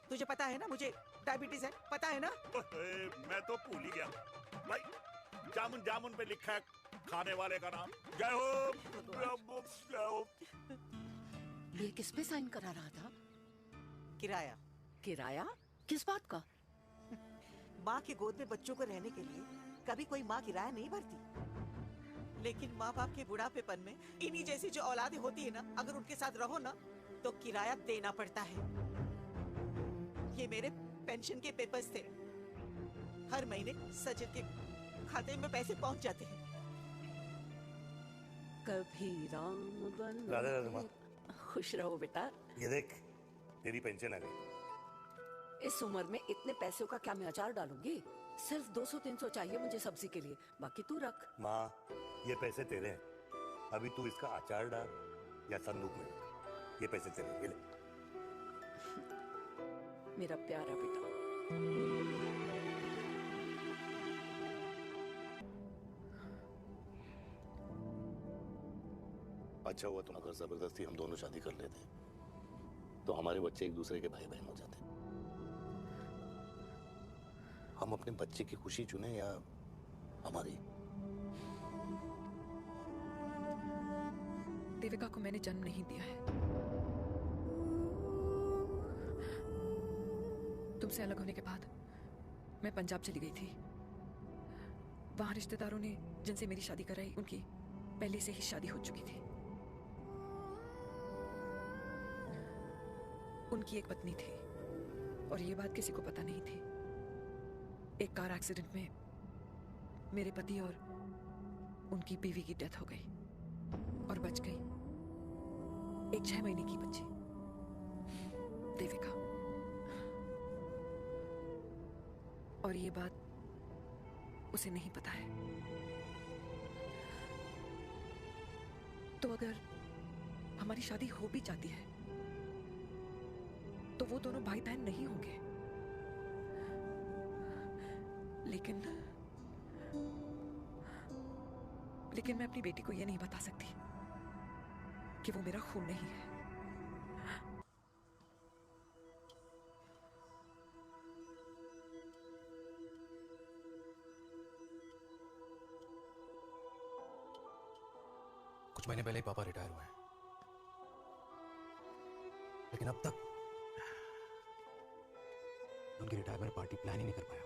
[SPEAKER 19] तुझे पता है ना मुझे डायबिटीज है, पता है ना?
[SPEAKER 4] मैं तो भूल ही गया भाई। जामुन जामुन पे लिखा है खाने वाले का नाम। जय हो, जय हो।
[SPEAKER 13] ये किस पे साइन करा रहा था?
[SPEAKER 19] किराया।
[SPEAKER 13] किराया? किस बात का?
[SPEAKER 19] माँ के गोद में बच्चों को रहने के लिए कभी कोई माँ किराया नहीं भरती, लेकिन माँ बाप के बुढ़ापेपन में इन्हीं जैसी जो औलादें होती है ना, अगर उनके साथ रहो ना तो किराया देना पड़ता है। ये मेरे पेंशन के पेपर्स थे। हर महीने सचिन के खाते में पैसे पहुंच जाते हैं।
[SPEAKER 13] कभी राम बन।
[SPEAKER 2] राधे राधे माँ।
[SPEAKER 13] खुश रहो बेटा।
[SPEAKER 2] ये देख, तेरी पेंशन आ गई।
[SPEAKER 13] इस उम्र में इतने पैसों का क्या मैं अचार डालूंगी? सिर्फ 200-300 चाहिए मुझे सब्जी के लिए, बाकी तू रख।
[SPEAKER 2] माँ, ये पैसे तेरे हैं। अभी तू इसका अचार डाल या संदूक में, ये पैसे तेरे हैं। ये ले।
[SPEAKER 13] मेरा प्यारा बेटा।
[SPEAKER 2] अच्छा हुआ तुम, अगर जबरदस्ती हम दोनों शादी कर लेते तो हमारे बच्चे एक दूसरे के भाई बहन हो जाते। हम अपने बच्चे की खुशी चुने या हमारी?
[SPEAKER 12] देविका को मैंने जन्म नहीं दिया है। तुमसे अलग होने के बाद मैं पंजाब चली गई थी। वहां रिश्तेदारों ने जिनसे मेरी शादी कराई, उनकी पहले से ही शादी हो चुकी थी। उनकी एक पत्नी थी और ये बात किसी को पता नहीं थी। एक कार एक्सीडेंट में मेरे पति और उनकी बीवी की डेथ हो गई और बच गई एक 6 महीने की बच्ची, देविका। और ये बात उसे नहीं पता है। तो अगर हमारी शादी हो भी जाती है तो वो दोनों भाई बहन नहीं होंगे, लेकिन मैं अपनी बेटी को ये नहीं बता सकती कि वो मेरा खून नहीं है।
[SPEAKER 1] कुछ महीने पहले पापा रिटायर हुए हैं, लेकिन अब तक उनकी रिटायरमेंट पार्टी प्लान ही नहीं कर पाया।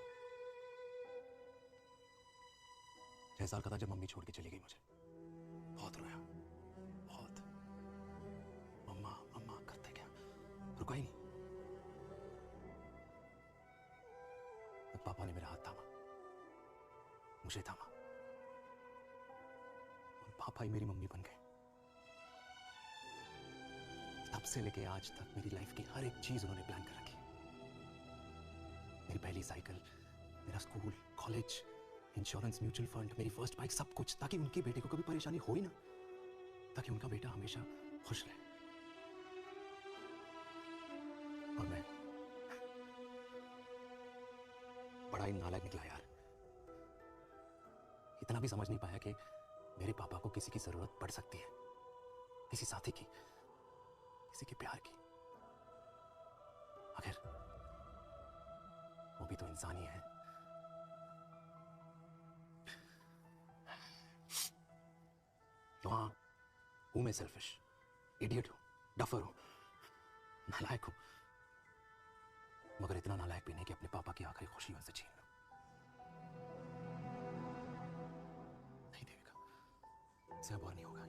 [SPEAKER 1] 6 साल का था जब मम्मी छोड़ के चली गई मुझे। बहुत रोया, बहुत। मम्मा मम्मा करते क्या, रुका ही नहीं। तब पापा ने मेरा हाथ थामा, मुझे थामा, और पापा ही मेरी मम्मी बन गए। तब से लेके आज तक मेरी लाइफ की हर एक चीज उन्होंने प्लान कर रखी। मेरी पहली साइकिल, मेरा school, college, insurance, mutual fund, मेरी फर्स्ट बाइक, सब कुछ, ताकि उनके बेटे को कभी परेशानी हो ही ना, ताकि उनका बेटा हमेशा खुश रहे। और मैं बड़ा ही नालायक निकला यार। इतना भी समझ नहीं पाया कि मेरे पापा को किसी की जरूरत पड़ सकती है, किसी साथी की, किसी के प्यार की। आखिर वो भी तो इंसान ही है। हाँ, हूं मैं सेल्फिश, इडियट हूं, डफर हूं, नालायक हूं, मगर इतना नालायक भी नहीं कि अपने पापा की आखिरी खुशी उनसे छीन लूं। नहीं देविका, इससे अब और नहीं होगा।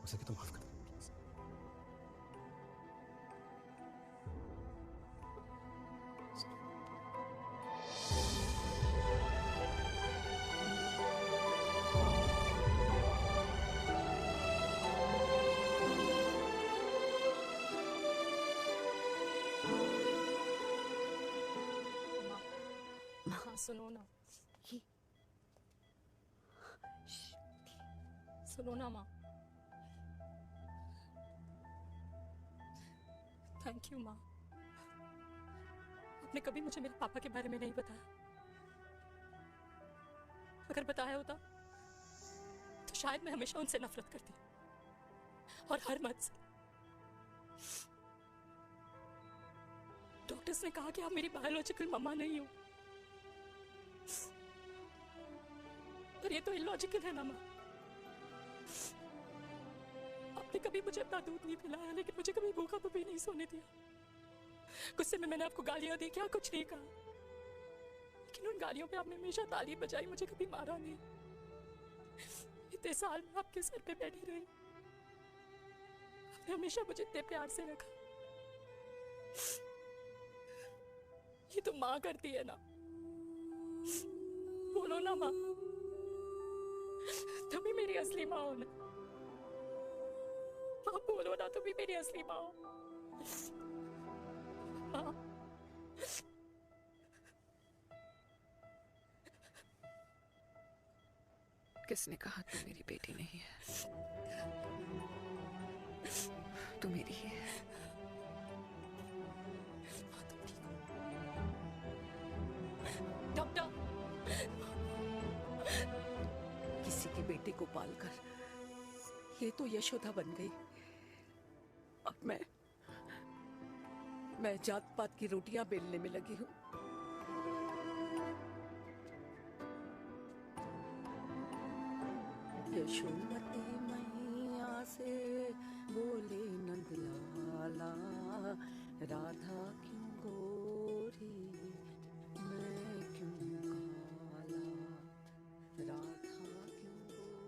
[SPEAKER 1] हो सके तो माफ कर दो।
[SPEAKER 14] हाँ सुनो ना, सुनो ना माँ। थैंक यू माँ, आपने कभी मुझे मेरे पापा के बारे में नहीं बताया। अगर बताया होता तो शायद मैं हमेशा उनसे नफरत करती, और हर मत से। डॉक्टर्स ने कहा कि आप मेरी बायोलॉजिकल मम्मा नहीं हो, पर ये तो इलॉजिकल है ना माँ। आपने कभी मुझे अपना दूध नहीं पिलाया, लेकिन मुझे कभी भूखा तो भी नहीं सोने दिया। गुस्से में मैंने आपको गालियां दी, क्या कुछ नहीं कहा, लेकिन उन गालियों पे आपने हमेशा ताली बजाई, मुझे कभी मारा नहीं। इतने साल में आपके सर पे बैठी रही, आपने हमेशा मुझे इतने प्यार से रखा। ये तो माँ करती है ना, बोलो ना माँ, तुम ही मेरी असली माँ हो ना। माँ बोलो ना, तुम ही मेरी असली माँ हो। माँ
[SPEAKER 12] किसने कहा तू मेरी बेटी नहीं है? तू मेरी है।
[SPEAKER 13] डॉक्टर, किसी की बेटी को पालकर ये तो यशोदा बन गई। अब मैं जात पात की रोटियां बेलने में लगी हूँ। यशोमती मैया से बोले नंदलाला, राधा क्यों गोरी मैं क्यों काला, राधा क्यों गोरी।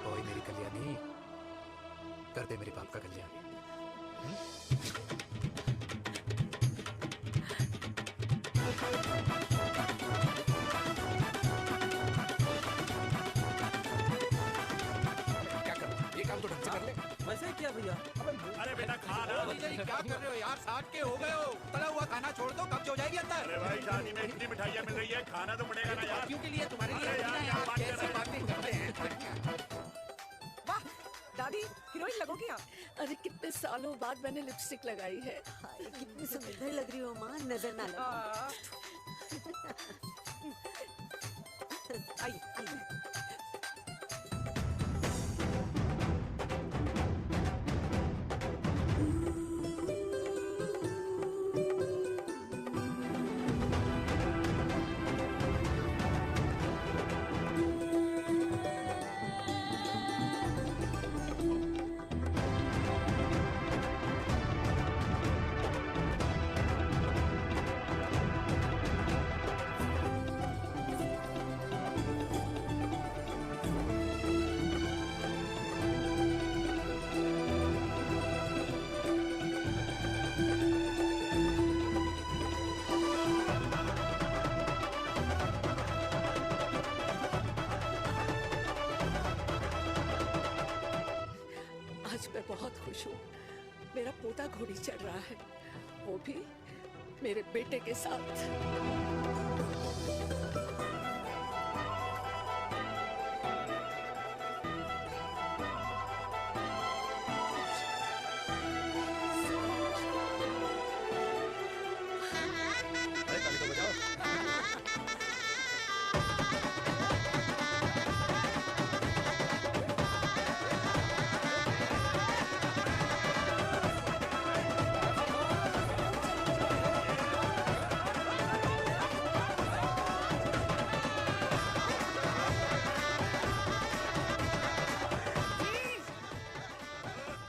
[SPEAKER 1] ओए मेरी कल्याणी, कर दे मेरे बाप का कल्याण। क्या कर रहा है? ये काम तो ढंग से कर ले।
[SPEAKER 7] वैसे क्या भैया?
[SPEAKER 4] अरे बेटा खा ना।
[SPEAKER 7] क्या कर रहे हो यार? 60 के हो गए हो, तला हुआ खाना छोड़ दो, कब्ज हो जाएगी अंदर।
[SPEAKER 4] अरे भाई शादी में इतनी मिठाइयाँ मिल रही है, खाना तो पड़ेगा ना यार।
[SPEAKER 7] क्यों के लिए तुम्हारे लिए
[SPEAKER 4] अरे यार,
[SPEAKER 7] यार,
[SPEAKER 4] क्या बात कर
[SPEAKER 7] कैसी
[SPEAKER 4] रहे
[SPEAKER 7] बातें करते हैं।
[SPEAKER 13] वाह दादी, हीरोइन लगोगी आप। अरे कितने सालों बाद मैंने लिपस्टिक लगाई है।
[SPEAKER 9] कितनी सुंदर लग रही हो माँ, नजर ना लगे।
[SPEAKER 13] आइए आइए। खुश हूँ। मेरा पोता घोड़ी चढ़ रहा है, वो भी मेरे बेटे के साथ।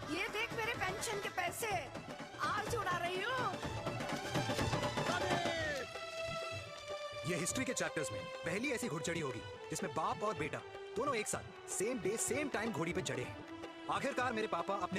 [SPEAKER 13] ये देख मेरे पेंशन के पैसे आज उड़ा रही हूँ।
[SPEAKER 1] ये हिस्ट्री के चैप्टर्स में पहली ऐसी घुड़चढ़ी होगी जिसमें बाप और बेटा दोनों एक साथ सेम डे सेम टाइम घोड़ी पे चढ़े हैं। आखिरकार मेरे पापा अपने